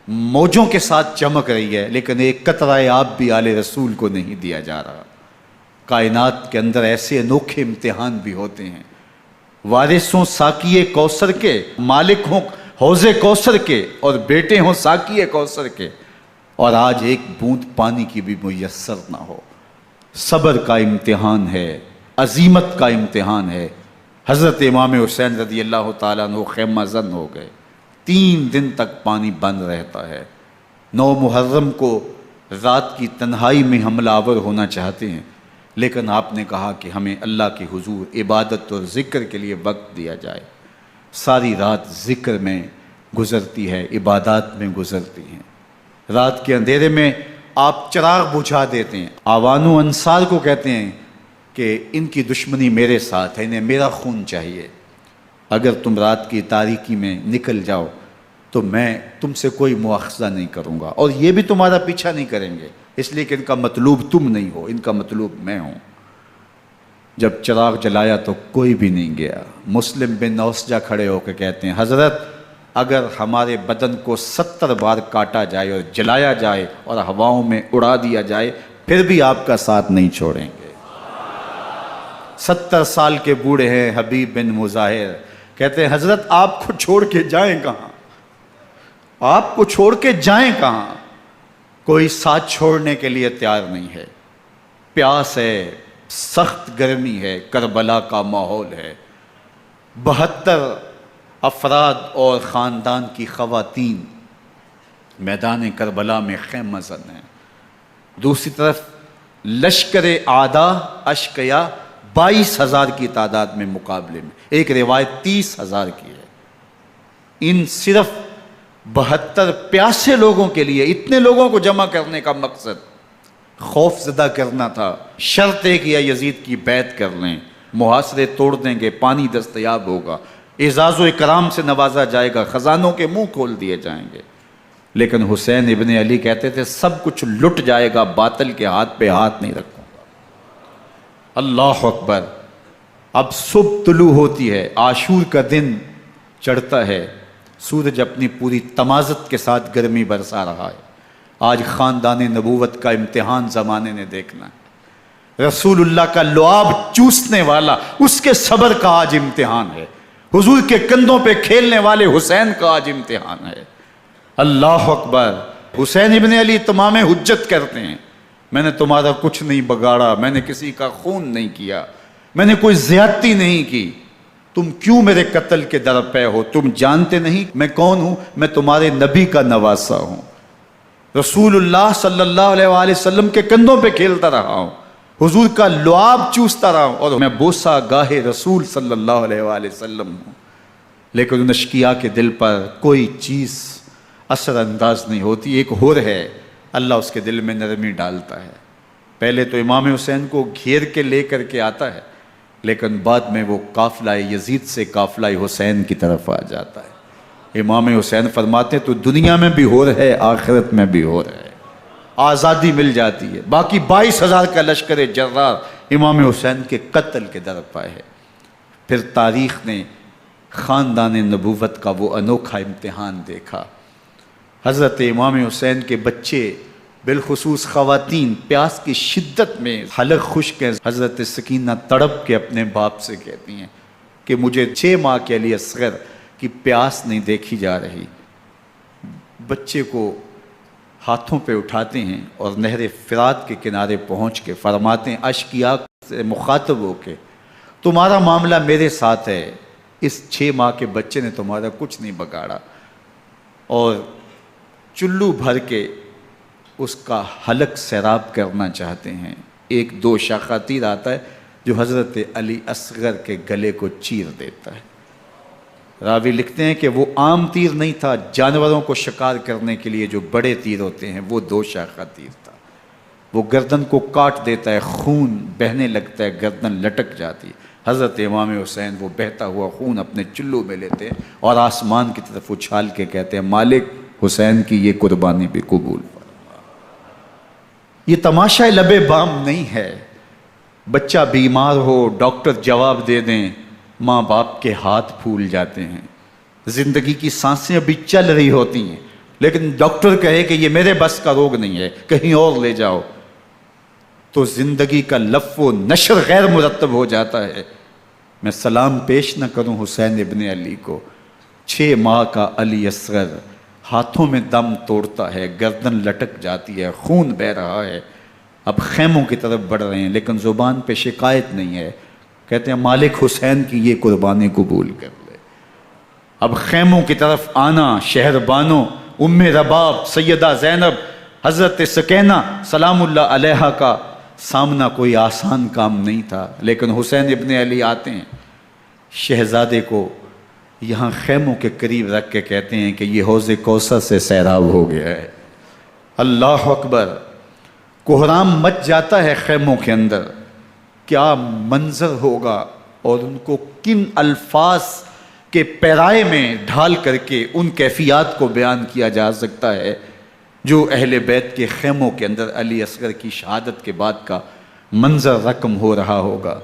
[SPEAKER 1] موجوں کے ساتھ چمک رہی ہے، لیکن ایک قطرہ آب بھی آل رسول کو نہیں دیا جا رہا۔ کائنات کے اندر ایسے انوکھے امتحان بھی ہوتے ہیں۔ وارث ہوں ساقی کوثر کے، مالک ہوں حوض کوثر کے، اور بیٹے ہوں ساقی کوثر کے، اور آج ایک بوند پانی کی بھی میسر نہ ہو۔ صبر کا امتحان ہے، عزیمت کا امتحان ہے۔ حضرت امام حسین رضی اللہ تعالیٰ عنہ خیمہ زن ہو گئے۔ 3 دن تک پانی بند رہتا ہے، 9 محرم کو رات کی تنہائی میں حملہ آور ہونا چاہتے ہیں، لیکن آپ نے کہا کہ ہمیں اللہ کے حضور عبادت اور ذکر کے لیے وقت دیا جائے۔ ساری رات ذکر میں گزرتی ہے، عبادات میں گزرتی ہیں۔ رات کے اندھیرے میں آپ چراغ بجھا دیتے ہیں۔ آوان و انصار کو کہتے ہیں کہ ان کی دشمنی میرے ساتھ ہے، انہیں میرا خون چاہیے، اگر تم رات کی تاریکی میں نکل جاؤ تو میں تم سے کوئی مواخذہ نہیں کروں گا، اور یہ بھی تمہارا پیچھا نہیں کریں گے، اس لیے کہ ان کا مطلوب تم نہیں ہو، ان کا مطلوب میں ہوں۔ جب چراغ جلایا تو کوئی بھی نہیں گیا۔ مسلم بن نوسجہ کھڑے ہو کے کہتے ہیں حضرت اگر ہمارے بدن کو 70 بار کاٹا جائے اور جلایا جائے اور ہواؤں میں اڑا دیا جائے پھر بھی آپ کا ساتھ نہیں چھوڑیں گے۔ 70 سال کے بوڑھے ہیں حبیب بن مظاہر، کہتے ہیں حضرت آپ کو چھوڑ کے جائیں کہاں، آپ کو چھوڑ کے جائیں کہاں؟ کوئی ساتھ چھوڑنے کے لیے تیار نہیں ہے۔ پیاس ہے، سخت گرمی ہے، کربلا کا ماحول ہے، 72 افراد اور خاندان کی خواتین میدان کربلا میں خیمہ زن ہیں۔ دوسری طرف لشکر اعداء اشقیا 22,000 کی تعداد میں مقابلے میں، ایک روایت 30,000 کی ہے۔ ان صرف 72 پیاسے لوگوں کے لیے اتنے لوگوں کو جمع کرنے کا مقصد خوف زدہ کرنا تھا۔ شرط ہے کہ یا یزید کی بیعت کر لیں، محاصرے توڑ دیں گے، پانی دستیاب ہوگا، اعزاز و اکرام سے نوازا جائے گا، خزانوں کے منہ کھول دیے جائیں گے۔ لیکن حسین ابن علی کہتے تھے سب کچھ لٹ جائے گا، باطل کے ہاتھ پہ ہاتھ نہیں رکھوں گا۔ اللہ اکبر۔ اب صبح طلوع ہوتی ہے، عاشور کا دن چڑھتا ہے، سورج اپنی پوری تمازت کے ساتھ گرمی برسا رہا ہے۔ آج خاندان نبوت کا امتحان زمانے نے دیکھنا ہے۔ رسول اللہ کا لعاب چوسنے والا اس کے صبر کا آج امتحان ہے۔ حضور کے کندھوں پہ کھیلنے والے حسین کا آج امتحان ہے۔ اللہ اکبر۔ حسین ابن علی تمام حجت کرتے ہیں میں نے تمہارا کچھ نہیں بگاڑا، میں نے کسی کا خون نہیں کیا، میں نے کوئی زیادتی نہیں کی، تم کیوں میرے قتل کے در پہ ہو؟ تم جانتے نہیں میں کون ہوں؟ میں تمہارے نبی کا نواسہ ہوں، رسول اللہ صلی اللہ علیہ وآلہ وسلم کے کندھوں پہ کھیلتا رہا ہوں، حضور کا لعاب چوستا رہا ہوں، اور میں بوسہ گاہ رسول صلی اللہ علیہ وآلہ وسلم ہوں۔ لیکن ان اشقیاء کے دل پر کوئی چیز اثر انداز نہیں ہوتی۔ ایک ہور ہے، اللہ اس کے دل میں نرمی ڈالتا ہے۔ پہلے تو امام حسین کو گھیر کے لے کر کے آتا ہے، لیکن بعد میں وہ قافلہ یزید سے قافلہ حسین کی طرف آ جاتا ہے۔ امام حسین فرماتے ہیں تو دنیا میں بھی ہور ہے، آخرت میں بھی ہور ہے، آزادی مل جاتی ہے۔ باقی 22,000 کا لشکر جرار امام حسین کے قتل کے در پہ ہے۔ پھر تاریخ نے خاندان نبوت کا وہ انوکھا امتحان دیکھا۔ حضرت امام حسین کے بچے بالخصوص خواتین پیاس کی شدت میں حلق خشک ہیں۔ حضرت سکینہ تڑپ کے اپنے باپ سے کہتی ہیں کہ مجھے 6 ماہ کے علی اصغر کی پیاس نہیں دیکھی جا رہی۔ بچے کو ہاتھوں پہ اٹھاتے ہیں اور نہر فرات کے کنارے پہنچ کے فرماتے ہیں اشقیاء سے مخاطب ہو کے تمہارا معاملہ میرے ساتھ ہے، اس 6 ماہ کے بچے نے تمہارا کچھ نہیں بگاڑا، اور چلو بھر کے اس کا حلق سیراب کرنا چاہتے ہیں۔ ایک 2 شاخہ تیر آتا ہے جو حضرت علی اصغر کے گلے کو چیر دیتا ہے۔ راوی لکھتے ہیں کہ وہ عام تیر نہیں تھا، جانوروں کو شکار کرنے کے لیے جو بڑے تیر ہوتے ہیں وہ 2 شاخہ تیر تھا۔ وہ گردن کو کاٹ دیتا ہے، خون بہنے لگتا ہے، گردن لٹک جاتی ہے۔ حضرت امام حسین وہ بہتا ہوا خون اپنے چلو میں لیتے ہیں اور آسمان کی طرف اچھال کے کہتے ہیں مالک حسین کی یہ قربانی بھی قبول فرما۔ یہ تماشا لب بام نہیں ہے۔ بچہ بیمار ہو، ڈاکٹر جواب دے دیں، ماں باپ کے ہاتھ پھول جاتے ہیں۔ زندگی کی سانسیں ابھی چل رہی ہوتی ہیں، لیکن ڈاکٹر کہے کہ یہ میرے بس کا روگ نہیں ہے، کہیں اور لے جاؤ، تو زندگی کا لف و نشر غیر مرتب ہو جاتا ہے۔ میں سلام پیش نہ کروں حسین ابن علی کو، 6 ماہ کا علی اصغر ہاتھوں میں دم توڑتا ہے، گردن لٹک جاتی ہے، خون بہہ رہا ہے۔ اب خیموں کی طرف بڑھ رہے ہیں، لیکن زبان پہ شکایت نہیں ہے۔ کہتے ہیں مالک حسین کی یہ قربانی قبول کر لے۔ اب خیموں کی طرف آنا، شہر بانوں ام رباب سیدہ زینب حضرت سکینہ سلام اللہ علیہا کا سامنا کوئی آسان کام نہیں تھا، لیکن حسین ابن علی آتے ہیں، شہزادے کو یہاں خیموں کے قریب رکھ کے کہتے ہیں کہ یہ حوض کوثر سے سیراب ہو گیا ہے۔ اللہ اکبر، کوہرام مچ جاتا ہے خیموں کے اندر، کیا منظر ہوگا، اور ان کو کن الفاظ کے پیرائے میں ڈھال کر کے ان کیفیات کو بیان کیا جا سکتا ہے جو اہل بیت کے خیموں کے اندر علی اصغر کی شہادت کے بعد کا منظر رقم ہو رہا ہوگا۔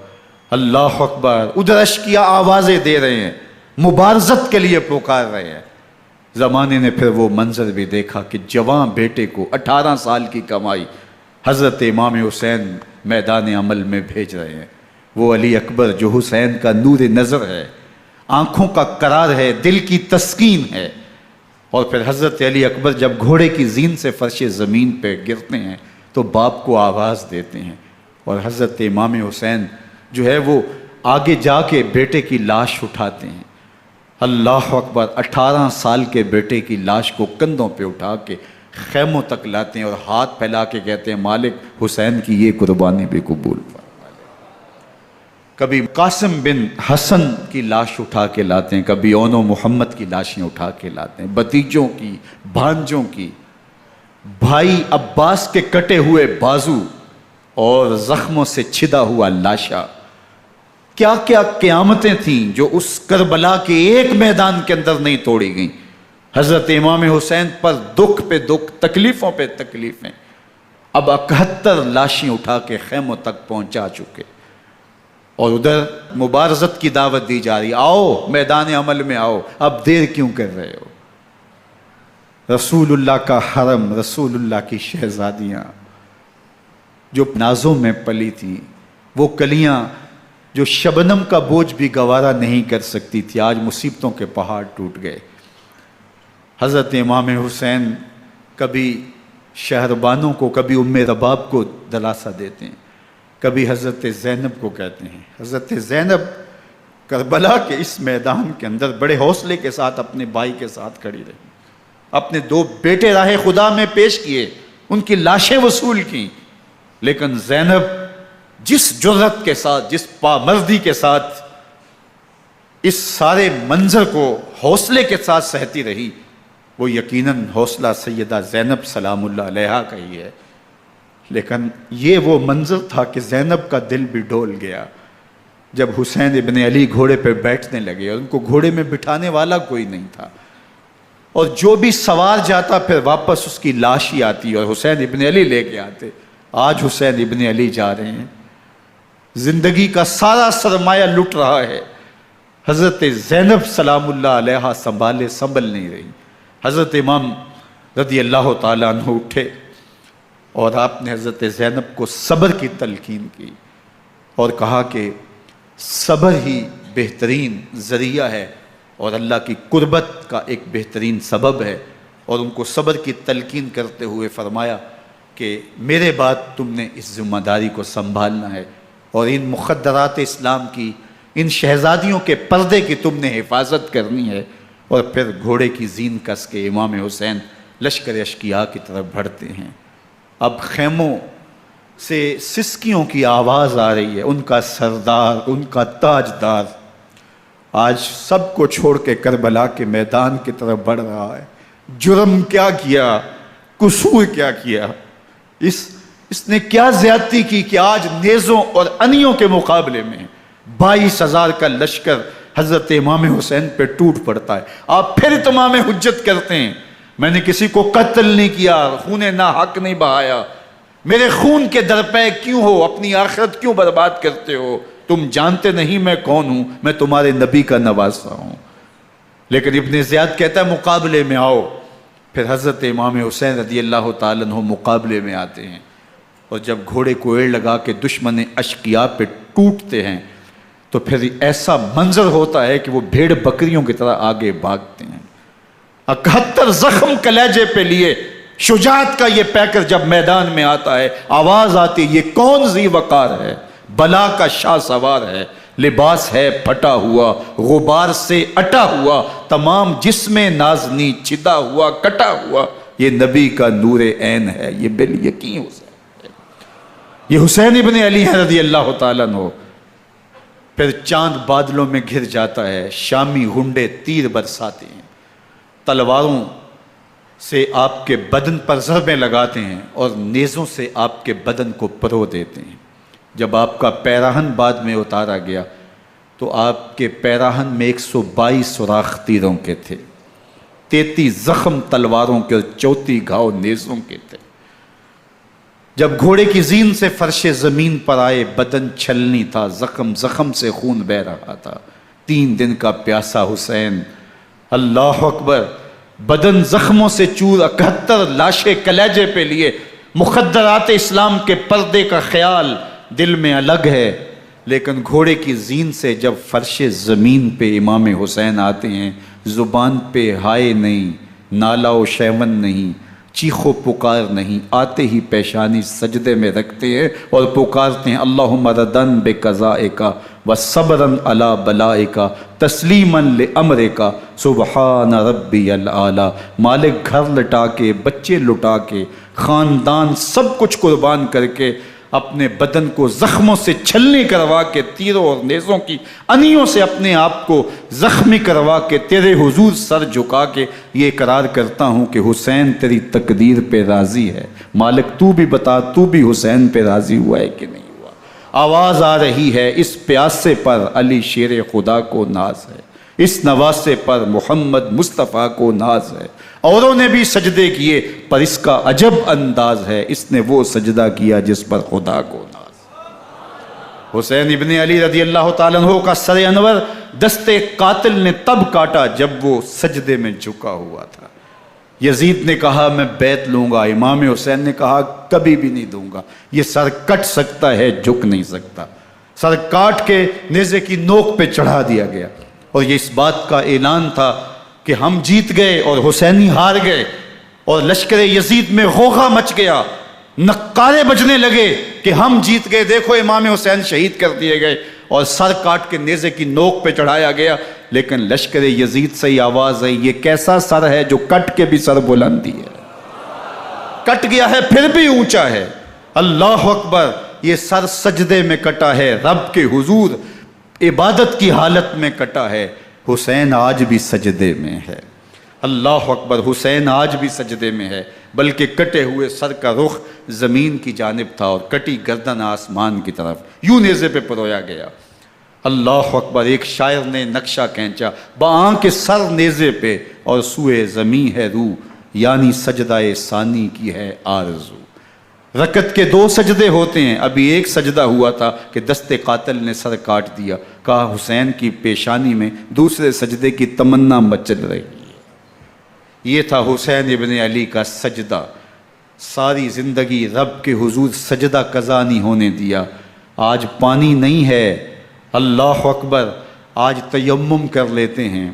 [SPEAKER 1] اللہ اکبر، ادھر اشکیا آوازیں دے رہے ہیں، مبارزت کے لیے پکار رہے ہیں۔ زمانے نے پھر وہ منظر بھی دیکھا کہ جوان بیٹے کو 18 سال کی کمائی حضرت امام حسین میدان عمل میں بھیج رہے ہیں۔ وہ علی اکبر جو حسین کا نور نظر ہے، آنکھوں کا قرار ہے، دل کی تسکین ہے۔ اور پھر حضرت علی اکبر جب گھوڑے کی زین سے فرش زمین پہ گرتے ہیں تو باپ کو آواز دیتے ہیں، اور حضرت امام حسین جو ہے وہ آگے جا کے بیٹے کی لاش اٹھاتے ہیں۔ اللہ اکبر، 18 سال کے بیٹے کی لاش کو کندھوں پہ اٹھا کے خیموں تک لاتے ہیں اور ہاتھ پھیلا کے کہتے ہیں مالک حسین کی یہ قربانی بھی قبول فرما۔ کبھی قاسم بن حسن کی لاش اٹھا کے لاتے ہیں، کبھی اون و محمد کی لاشیں اٹھا کے لاتے ہیں، بھتیجوں کی، بھانجوں کی، بھائی عباس کے کٹے ہوئے بازو اور زخموں سے چھدا ہوا لاشا۔ کیا کیا قیامتیں تھیں جو اس کربلا کے ایک میدان کے اندر نہیں توڑی گئیں۔ حضرت امام حسین پر دکھ پہ دکھ، تکلیفوں پہ تکلیفیں۔ اب 71 لاشیں اٹھا کے خیموں تک پہنچا چکے، اور ادھر مبارزت کی دعوت دی جا رہی، آؤ میدان عمل میں آؤ، اب دیر کیوں کر رہے ہو۔ رسول اللہ کا حرم، رسول اللہ کی شہزادیاں جو نازوں میں پلی تھیں، وہ کلیاں جو شبنم کا بوجھ بھی گوارا نہیں کر سکتی تھی، آج مصیبتوں کے پہاڑ ٹوٹ گئے۔ حضرت امام حسین کبھی شہربانوں کو، کبھی ام رباب کو دلاسا دیتے ہیں، کبھی حضرت زینب کو کہتے ہیں۔ حضرت زینب کربلا کے اس میدان کے اندر بڑے حوصلے کے ساتھ اپنے بھائی کے ساتھ کھڑی رہی، اپنے 2 بیٹے راہ خدا میں پیش کیے، ان کی لاشیں وصول کیں، لیکن زینب جس جرأت کے ساتھ، جس پامردی کے ساتھ اس سارے منظر کو حوصلے کے ساتھ سہتی رہی، وہ یقیناً حوصلہ سیدہ زینب سلام اللہ علیہا کا ہی ہے۔ لیکن یہ وہ منظر تھا کہ زینب کا دل بھی ڈول گیا جب حسین ابن علی گھوڑے پہ بیٹھنے لگے، اور ان کو گھوڑے میں بٹھانے والا کوئی نہیں تھا، اور جو بھی سوار جاتا پھر واپس اس کی لاش ہی آتی اور حسین ابن علی لے کے آتے۔ آج حسین ابن علی جا رہے ہیں، زندگی کا سارا سرمایہ لٹ رہا ہے، حضرت زینب سلام اللہ علیہا سنبھل نہیں رہی۔ حضرت امام رضی اللہ تعالیٰ عنہ اٹھے اور آپ نے حضرت زینب کو صبر کی تلقین کی اور کہا کہ صبر ہی بہترین ذریعہ ہے اور اللہ کی قربت کا ایک بہترین سبب ہے، اور ان کو صبر کی تلقین کرتے ہوئے فرمایا کہ میرے بعد تم نے اس ذمہ داری کو سنبھالنا ہے، اور ان مخدرات اسلام کی، ان شہزادیوں کے پردے کی تم نے حفاظت کرنی ہے۔ اور پھر گھوڑے کی زین کس کے امام حسین لشکر اشکیا کی طرف بڑھتے ہیں۔ اب خیموں سے سسکیوں کی آواز آ رہی ہے، ان کا سردار، ان کا تاجدار آج سب کو چھوڑ کے کربلا کے میدان کی طرف بڑھ رہا ہے۔ جرم کیا کیا، قصور کیا کیا، اس نے کیا زیادتی کی کہ آج نیزوں اور انیوں کے مقابلے میں 22,000 کا لشکر حضرت امام حسین پہ ٹوٹ پڑتا ہے۔ آپ پھر اتمام حجت کرتے ہیں، میں نے کسی کو قتل نہیں کیا، خون ناحق نہیں بہایا، میرے خون کے درپے کیوں ہو، اپنی آخرت کیوں برباد کرتے ہو، تم جانتے نہیں میں کون ہوں، میں تمہارے نبی کا نواسا ہوں۔ لیکن ابن زیاد کہتا ہے مقابلے میں آؤ۔ پھر حضرت امام حسین رضی اللہ تعالیٰ عنہ مقابلے میں آتے ہیں، اور جب گھوڑے کو ایڑ لگا کے دشمن اشقیاء پہ ٹوٹتے ہیں تو پھر ایسا منظر ہوتا ہے کہ وہ بھیڑ بکریوں کی طرح آگے بھاگتے ہیں۔ 71 زخم کلیجے پہ لیے شجاعت کا یہ پیکر جب میدان میں آتا ہے، آواز آتی، یہ کون ذی وقار ہے، بلا کا شاہ سوار ہے، لباس ہے پھٹا ہوا غبار سے اٹا ہوا، تمام جسم نازنی چدا ہوا کٹا ہوا، یہ نبی کا نور عین ہے، یہ بالیقین حسین ہے، یہ حسین ابن علی ہے رضی اللہ تعالیٰ عنہ۔ پھر چاند بادلوں میں گھر جاتا ہے، شامی غنڈے تیر برساتے ہیں، تلواروں سے آپ کے بدن پر ضربیں لگاتے ہیں اور نیزوں سے آپ کے بدن کو پرو دیتے ہیں۔ جب آپ کا پیراہن بعد میں اتارا گیا تو آپ کے پیراہن میں 122 سوراخ تیروں کے تھے، 33 زخم تلواروں کے اور 34 گھاؤ نیزوں کے تھے۔ جب گھوڑے کی زین سے فرش زمین پر آئے، بدن چھلنی تھا، زخم زخم سے خون بہ رہا تھا، 3 دن کا پیاسا حسین، اللہ اکبر، بدن زخموں سے چور، 71 لاشیں کلیجے پہ لیے، مخدرات اسلام کے پردے کا خیال دل میں الگ ہے، لیکن گھوڑے کی زین سے جب فرش زمین پہ امام حسین آتے ہیں، زبان پہ ہائے نہیں، نالا و شیون نہیں، چیخ و پکار نہیں، آتے ہی پیشانی سجدے میں رکھتے ہیں اور پکارتے ہیں اللہم ردن بقضائک وصبرن علی بلائک تسلیما لامرک سبحان ربی الاعلی۔ مالک گھر لٹا کے، بچے لٹا کے، خاندان سب کچھ قربان کر کے، اپنے بدن کو زخموں سے چھلنی کروا کے، تیروں اور نیزوں کی انیوں سے اپنے آپ کو زخمی کروا کے، تیرے حضور سر جھکا کے یہ اقرار کرتا ہوں کہ حسین تیری تقدیر پہ راضی ہے، مالک تو بھی بتا، تو بھی حسین پہ راضی ہوا ہے کہ نہیں ہوا؟ آواز آ رہی ہے، اس پیاسے پر علی شیر خدا کو ناز ہے، اس نواسے پر محمد مصطفیٰ کو ناز ہے، اوروں نے بھی سجدے کیے پر اس کا عجب انداز ہے، اس نے وہ سجدہ کیا جس پر خدا کو ناز۔ حسین ابن علی رضی اللہ تعالیٰ عنہ کا سر انور دستے قاتل نے تب کاٹا جب وہ سجدے میں جھکا ہوا تھا۔ یزید نے کہا میں بیعت لوں گا، امام حسین نے کہا کبھی بھی نہیں دوں گا، یہ سر کٹ سکتا ہے جھک نہیں سکتا۔ سر کاٹ کے نیزے کی نوک پہ چڑھا دیا گیا اور یہ اس بات کا اعلان تھا کہ ہم جیت گئے اور حسینی ہار گئے، اور لشکر یزید میں غوغا مچ گیا، نقارے بجنے لگے کہ ہم جیت گئے، دیکھو امام حسین شہید کر دیے گئے، اور سر کاٹ کے نیزے کی نوک پہ چڑھایا گیا۔ لیکن لشکر یزید سے یہ آواز آئی، یہ کیسا سر ہے جو کٹ کے بھی سر بلندی ہے، کٹ گیا ہے پھر بھی اونچا ہے، اللہ اکبر، یہ سر سجدے میں کٹا ہے، رب کے حضور عبادت کی حالت میں کٹا ہے، حسین آج بھی سجدے میں ہے، اللہ اکبر، حسین آج بھی سجدے میں ہے، بلکہ کٹے ہوئے سر کا رخ زمین کی جانب تھا اور کٹی گردن آسمان کی طرف، یوں نیزے پہ پرویا گیا، اللہ اکبر۔ ایک شاعر نے نقشہ کھینچا، بآنکھ سر نیزے پہ اور سوئے زمین ہے روح، یعنی سجدہ ثانی کی ہے آرزو۔ رکعت کے 2 سجدے ہوتے ہیں، ابھی ایک سجدہ ہوا تھا کہ دست قاتل نے سر کاٹ دیا، کہا حسین کی پیشانی میں دوسرے سجدے کی تمنا مچل رہی ہے۔ یہ تھا حسین ابن علی کا سجدہ، ساری زندگی رب کے حضور سجدہ قضا نہیں ہونے دیا۔ آج پانی نہیں ہے، اللہ اکبر، آج تیمم کر لیتے ہیں،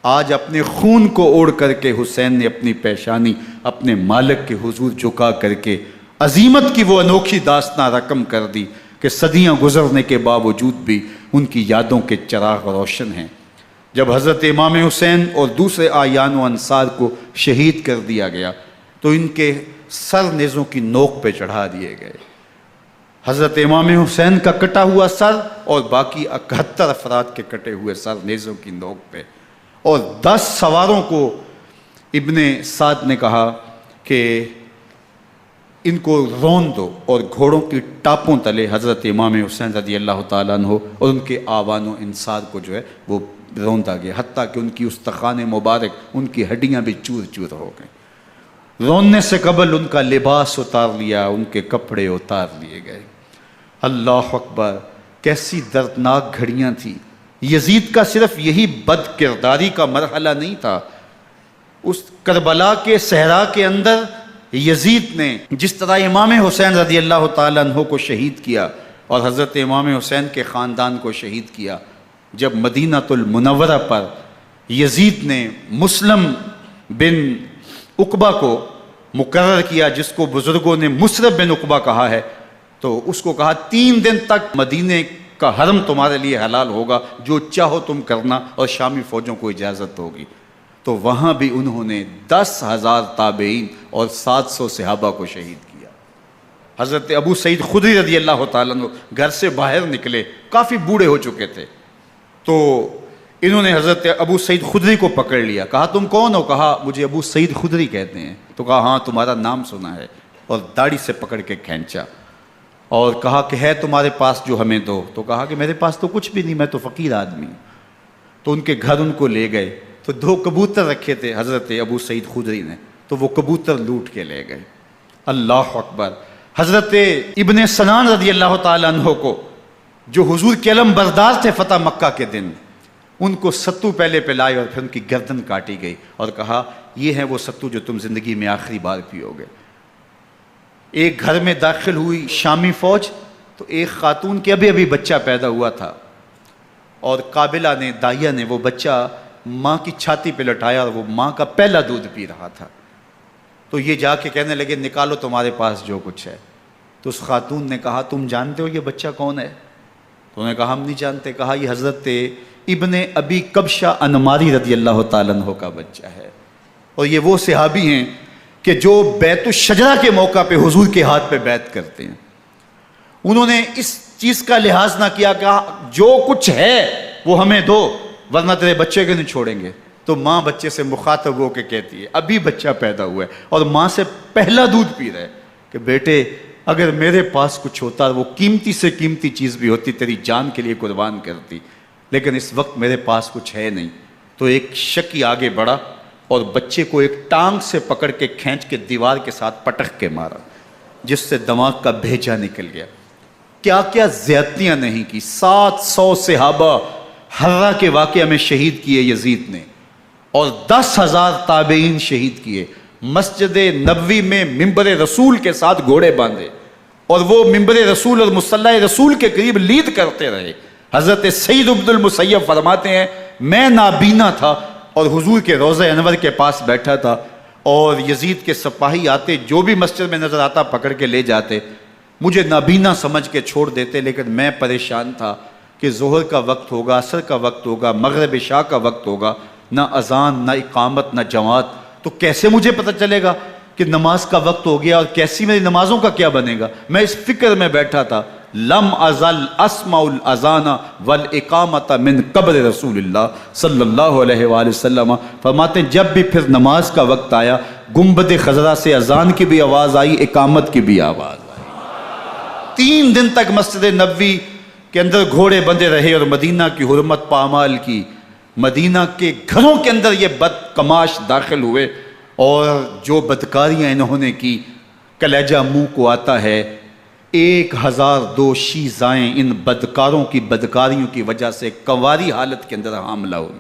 [SPEAKER 1] آج اپنے خون کو اوڑھ کر کے حسین نے اپنی پیشانی اپنے مالک کے حضور جھکا کر کے عظیمت کی وہ انوکھی داستان رقم کر دی کہ صدیاں گزرنے کے باوجود بھی ان کی یادوں کے چراغ روشن ہیں۔ جب حضرت امام حسین اور دوسرے آیان و انصار کو شہید کر دیا گیا تو ان کے سر نیزوں کی نوک پہ چڑھا دیے گئے، حضرت امام حسین کا کٹا ہوا سر اور باقی 71 افراد کے کٹے ہوئے سر نیزوں کی نوک پہ، اور 10 سواروں کو ابن سعد نے کہا کہ ان کو رون دو، اور گھوڑوں کی ٹاپوں تلے حضرت امام حسین رضی اللہ تعالیٰ عنہ اور ان کے آوان و انصار کو جو ہے وہ روندا گیا، حتیٰ کہ ان کی استخوان مبارک، ان کی ہڈیاں بھی چور چور ہو گئیں۔ روننے سے قبل ان کا لباس اتار لیا، ان کے کپڑے اتار لیے گئے، اللہ اکبر، کیسی دردناک گھڑیاں تھیں۔ یزید کا صرف یہی بد کرداری کا مرحلہ نہیں تھا، اس کربلا کے صحرا کے اندر یزید نے جس طرح امام حسین رضی اللہ تعالیٰ عنہ کو شہید کیا اور حضرت امام حسین کے خاندان کو شہید کیا، جب مدینہ المنورہ پر یزید نے مسلم بن عقبہ کو مقرر کیا، جس کو بزرگوں نے مصرب بن عقبہ کہا ہے، تو اس کو کہا 3 دن تک مدینے کا حرم تمہارے لیے حلال ہوگا، جو چاہو تم کرنا، اور شامی فوجوں کو اجازت ہوگی۔ تو وہاں بھی انہوں نے 10,000 تابعین اور 700 صحابہ کو شہید کیا۔ حضرت ابو سعید خدری رضی اللہ تعالیٰ عنہ گھر سے باہر نکلے، کافی بوڑھے ہو چکے تھے، تو انہوں نے حضرت ابو سعید خدری کو پکڑ لیا، کہا تم کون ہو؟ کہا مجھے ابو سعید خدری کہتے ہیں۔ تو کہا ہاں تمہارا نام سنا ہے، اور داڑھی سے پکڑ کے کھینچا اور کہا کہ ہے تمہارے پاس جو ہمیں دو؟ تو کہا کہ میرے پاس تو کچھ بھی نہیں، میں تو فقیر آدمی ہوں۔ تو ان کے گھر ان کو لے گئے، تو 2 کبوتر رکھے تھے حضرت ابو سعید خدری نے، تو وہ کبوتر لوٹ کے لے گئے۔ اللہ اکبر۔ حضرت ابن سنان رضی اللہ تعالیٰ عنہ کو، جو حضور کے علم بردار تھے فتح مکہ کے دن، ان کو ستو پہلے پلائے اور پھر ان کی گردن کاٹی گئی، اور کہا یہ ہے وہ ستو جو تم زندگی میں آخری بار پیو گے۔ ایک گھر میں داخل ہوئی شامی فوج، تو ایک خاتون کے ابھی بچہ پیدا ہوا تھا، اور قابلہ نے، دائیہ نے، وہ بچہ ماں کی چھاتی پہ لٹایا، اور وہ ماں کا پہلا دودھ پی رہا تھا۔ تو یہ جا کے کہنے لگے نکالو تمہارے پاس جو کچھ ہے۔ تو اس خاتون نے کہا تم جانتے ہو یہ بچہ کون ہے؟ تو انہوں نے کہا ہم نہیں جانتے۔ کہا یہ حضرت ابن ابی کبشہ انماری رضی اللہ تعالیٰ عنہ کا بچہ ہے، اور یہ وہ صحابی ہیں کہ جو بیعت الشجرہ کے موقع پہ حضور کے ہاتھ پہ بیعت کرتے ہیں۔ انہوں نے اس چیز کا لحاظ نہ کیا کہ جو کچھ ہے وہ ہمیں دو، ورنہ تیرے بچے کو نہیں چھوڑیں گے۔ تو ماں بچے سے مخاطب ہو کے کہتی ہے، ابھی بچہ پیدا ہوا ہے اور ماں سے پہلا دودھ پی رہا ہے، کہ بیٹے اگر میرے پاس کچھ ہوتا، وہ قیمتی سے قیمتی چیز بھی ہوتی، تیری جان کے لیے قربان کرتی، لیکن اس وقت میرے پاس کچھ ہے نہیں۔ تو ایک شکی آگے بڑھا اور بچے کو ایک ٹانگ سے پکڑ کے کھینچ کے دیوار کے ساتھ پٹک کے مارا، جس سے دماغ کا بھیجا نکل گیا۔ کیا کیا زیادتیاں نہیں کی۔ 700 صحابہ حرہ کے واقعہ میں شہید کیے یزید نے، اور 10,000 تابعین شہید کیے۔ مسجد نبوی میں ممبر رسول کے ساتھ گھوڑے باندھے، اور وہ ممبر رسول اور مصلی رسول کے قریب لید کرتے رہے۔ حضرت سعید عبد المسیب فرماتے ہیں میں نابینا تھا اور حضور کے روضہ انور کے پاس بیٹھا تھا، اور یزید کے سپاہی آتے، جو بھی مسجد میں نظر آتا پکڑ کے لے جاتے، مجھے نابینا سمجھ کے چھوڑ دیتے، لیکن میں پریشان تھا کہ ظہر کا وقت ہوگا، عصر کا وقت ہوگا، مغرب عشاء کا وقت ہوگا، نہ اذان، نہ اقامت، نہ جماعت، تو کیسے مجھے پتہ چلے گا کہ نماز کا وقت ہو گیا، اور کیسی میری نمازوں کا کیا بنے گا؟ میں اس فکر میں بیٹھا تھا۔ لم ازل اسمع الاذان والاقامت من قبل رسول اللہ صلی اللہ علیہ وآلہ وسلم۔ فرماتے ہیں جب بھی پھر نماز کا وقت آیا، گنبد خضرا سے اذان کی بھی آواز آئی، اقامت کی بھی آواز آئی۔ 3 دن تک مسجد نبوی کے اندر گھوڑے بندے رہے، اور مدینہ کی حرمت پامال کی۔ مدینہ کے گھروں کے اندر یہ بدکماش داخل ہوئے، اور جو بدکاریاں انہوں نے کی کلیجہ منہ کو آتا ہے۔ 1002 شیزائیں ان بدکاروں کی بدکاریوں کی وجہ سے کنواری حالت کے اندر حاملہ ہوئی۔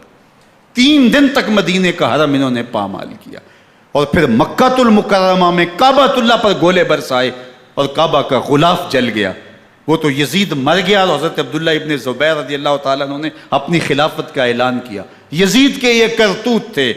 [SPEAKER 1] 3 دن تک مدینے کا حرم انہوں نے پامال کیا، اور پھر مکہ المکرمہ میں کعبۃ اللہ پر گولے برسائے، اور کعبہ کا غلاف جل گیا۔ وہ تو یزید مر گیا، اور حضرت عبداللہ ابن زبیر رضی اللہ تعالیٰ عنہ نے اپنی خلافت کا اعلان کیا۔ یزید کے یہ کرتوت تھے،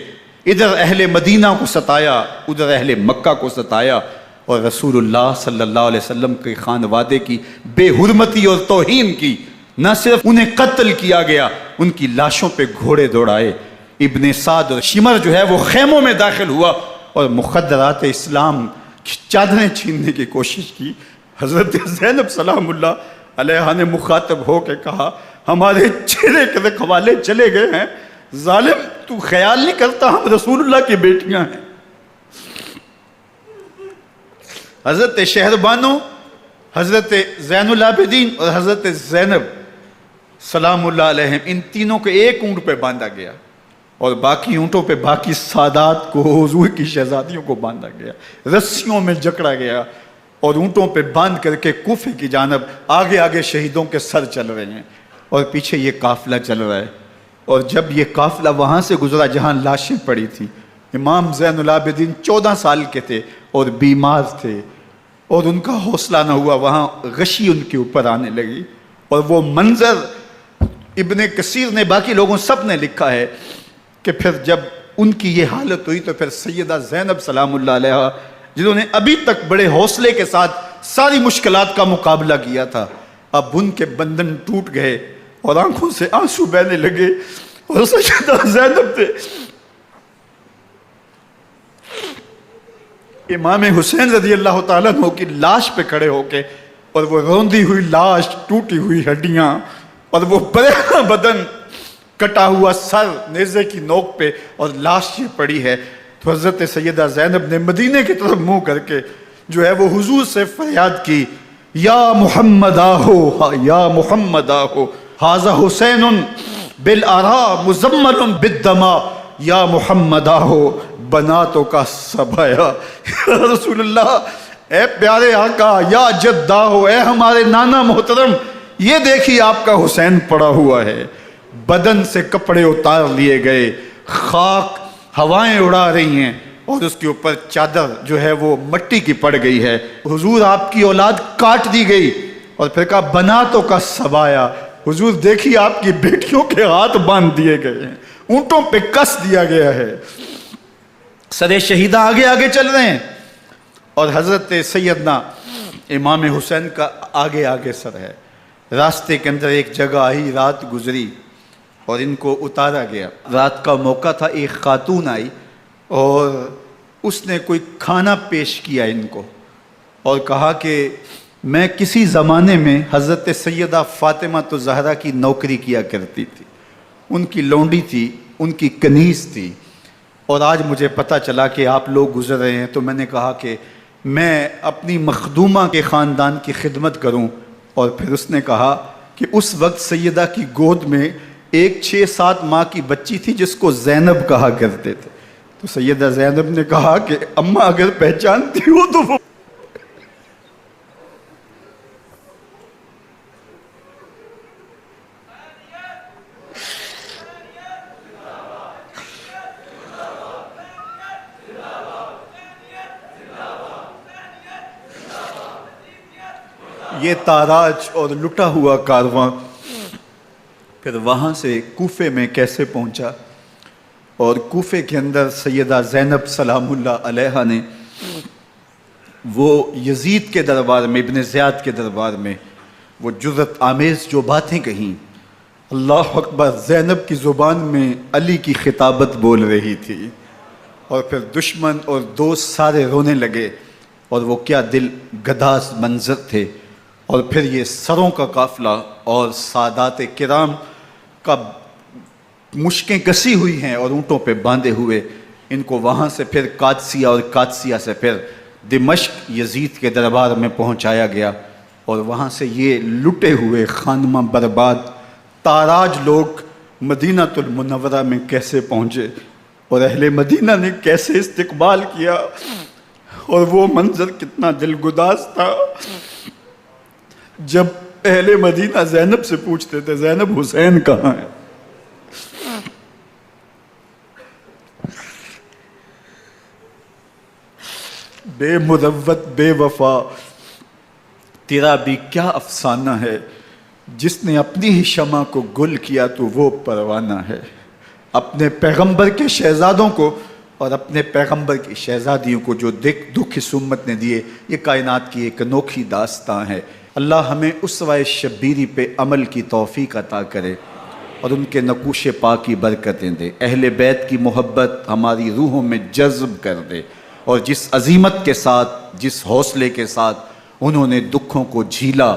[SPEAKER 1] ادھر اہل مدینہ کو ستایا، ادھر اہل مکہ کو ستایا، اور رسول اللہ صلی اللہ علیہ وسلم کے خانوادے کی بے حرمتی اور توہین کی۔ نہ صرف انہیں قتل کیا گیا، ان کی لاشوں پہ گھوڑے دوڑائے۔ ابن سعد اور شمر جو ہے وہ خیموں میں داخل ہوا، اور مخدرات اسلام کی چادریں چھیننے کی کوشش کی۔ حضرت زینب سلام اللہ علیہ نے مخاطب ہو کے کہا ہمارے چہرے کے رکھوالے چلے گئے ہیں، ظالم تو خیال نہیں کرتا ہم رسول اللہ کی بیٹیاں ہیں۔ حضرت شہربانو، حضرت زین العابدین اور حضرت زینب سلام اللہ علیہم، ان تینوں کو ایک اونٹ پہ باندھا گیا، اور باقی اونٹوں پہ باقی سادات کو، حضور کی شہزادیوں کو باندھا گیا، رسیوں میں جکڑا گیا، اور اونٹوں پہ باندھ کر کے کوفے کی جانب آگے آگے شہیدوں کے سر چل رہے ہیں، اور پیچھے یہ قافلہ چل رہا ہے۔ اور جب یہ قافلہ وہاں سے گزرا جہاں لاشیں پڑی تھی، امام زین العابدین 14 سال کے تھے اور بیمار تھے، اور ان کا حوصلہ نہ ہوا، وہاں غشی ان کے اوپر آنے لگی، اور وہ منظر ابن کثیر نے، باقی لوگوں سب نے لکھا ہے کہ پھر جب ان کی یہ حالت ہوئی تو پھر سیدہ زینب سلام اللہ علیہ، جنہوں نے ابھی تک بڑے حوصلے کے ساتھ ساری مشکلات کا مقابلہ کیا تھا، اب ان کے بندھن ٹوٹ گئے اور آنکھوں سے آنسو بہنے لگے، اور سیدہ زینب تھے امام حسین رضی اللہ تعالیٰ عنہ کی لاش پہ کھڑے ہو کے، اور وہ روندی ہوئی لاش، ٹوٹی ہوئی ہڈیاں، اور وہ برینا بدن، کٹا ہوا سر نیزے کی نوک پہ، اور لاش یہ پڑی ہے. تو حضرت سیدہ زینب نے مدینے کی طرف منہ کر کے جو ہے وہ حضور سے فریاد کی، یا محمد آہو، یا محمد آہو، ھذا حسین بالآراء مزمل بالدماء، یا محمد آہو بناتوں کا سبایا. یا رسول اللہ، اے پیارے آقا، یا جد آہو، اے ہمارے نانا محترم، یہ دیکھیے آپ کا حسین پڑا ہوا ہے. بدن سے کپڑے اتار لیے گئے، خاک ہوائیں اڑا رہی ہیں، اور اس کے اوپر چادر جو ہے وہ مٹی کی پڑ گئی ہے. حضور آپ کی اولاد کاٹ دی گئی، اور پھر کہا بناتوں کا سبایا. حضور دیکھیے آپ کی بیٹیوں کے ہاتھ باندھ دیے گئے ہیں، اونٹوں پہ کس دیا گیا ہے، سر شہیدہ آگے آگے چل رہے ہیں، اور حضرت سیدنا امام حسین کا آگے آگے سر ہے. راستے کے اندر ایک جگہ آئی، رات گزری اور ان کو اتارا گیا. رات کا موقع تھا، ایک خاتون آئی اور اس نے کوئی کھانا پیش کیا ان کو، اور کہا کہ میں کسی زمانے میں حضرت سیدہ فاطمہ زہرا کی نوکری کیا کرتی تھی، ان کی لونڈی تھی، ان کی کنیز تھی، اور آج مجھے پتہ چلا کہ آپ لوگ گزر رہے ہیں، تو میں نے کہا کہ میں اپنی مخدومہ کے خاندان کی خدمت کروں. اور پھر اس نے کہا کہ اس وقت سیدہ کی گود میں ایک 6-7 ماہ کی بچی تھی جس کو زینب کہا کرتے تھے. تو سیدہ زینب نے کہا کہ اماں اگر پہچانتی ہو تو وہ یہ تاراج اور لٹا ہوا کارواں پھر وہاں سے کوفے میں کیسے پہنچا، اور کوفے کے اندر سیدہ زینب سلام اللہ علیہا نے وہ یزید کے دربار میں، ابن زیاد کے دربار میں وہ جرأت آمیز جو باتیں کہیں. اللہ اکبر، زینب کی زبان میں علی کی خطابت بول رہی تھی، اور پھر دشمن اور دوست سارے رونے لگے، اور وہ کیا دل گداز منظر تھے. اور پھر یہ سروں کا قافلہ اور سادات کرام کا مشکیں کسی ہوئی ہیں اور اونٹوں پہ باندھے ہوئے، ان کو وہاں سے پھر قادسیہ، اور قادسیہ سے پھر دمشق یزید کے دربار میں پہنچایا گیا. اور وہاں سے یہ لٹے ہوئے خانمہ برباد تاراج لوگ مدینہ المنورہ میں کیسے پہنچے، اور اہل مدینہ نے کیسے استقبال کیا، اور وہ منظر کتنا دل گداز تھا جب اہل مدینہ زینب سے پوچھتے تھے زینب حسین کہاں ہے. بے مروت بے وفا تیرا بھی کیا افسانہ ہے، جس نے اپنی ہی شمع کو گل کیا تو وہ پروانہ ہے. اپنے پیغمبر کے شہزادوں کو اور اپنے پیغمبر کی شہزادیوں کو جو دکھ اس امت نے دیے، یہ کائنات کی ایک انوکھی داستان ہے. اللہ ہمیں اسوہ شبیری پہ عمل کی توفیق عطا کرے اور ان کے نقوش پاک کی برکتیں دے. اہل بیت کی محبت ہماری روحوں میں جذب کر دے، اور جس عظیمت کے ساتھ، جس حوصلے کے ساتھ انہوں نے دکھوں کو جھیلا،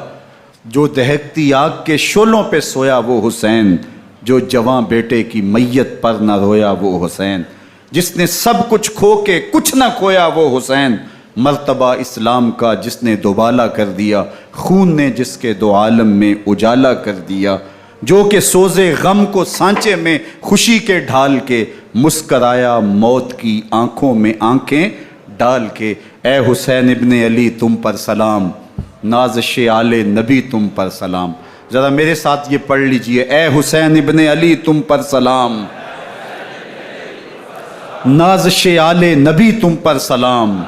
[SPEAKER 1] جو دہکتی آگ کے شعلوں پہ سویا وہ حسین، جو جواں بیٹے کی میت پر نہ رویا وہ حسین، جس نے سب کچھ کھو کے کچھ نہ کھویا وہ حسین، مرتبہ اسلام کا جس نے دوبالا کر دیا، خون نے جس کے دو عالم میں اجالا کر دیا، جو کہ سوزے غم کو سانچے میں خوشی کے ڈھال کے مسکرایا موت کی آنکھوں میں آنکھیں ڈال کے. اے حسین ابن علی تم پر سلام، نازش آل نبی تم پر سلام. ذرا میرے ساتھ یہ پڑھ لیجئے، اے حسین ابن علی تم پر سلام، نازش آل نبی تم پر سلام،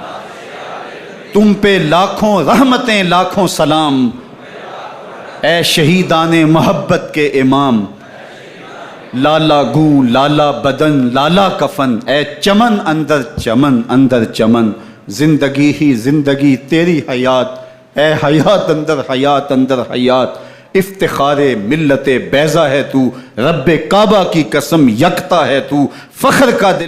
[SPEAKER 1] تم پہ لاکھوں رحمتیں لاکھوں سلام. اے شہیدان محبت کے امام، لالا گوں لالا بدن لالا کفن، اے چمن اندر چمن، زندگی ہی زندگی تیری حیات اے حیات اندر حیات اندر حیات، افتخار ملت بیضا ہے تو، رب کعبہ کی قسم یکتا ہے تو، فخر کا دل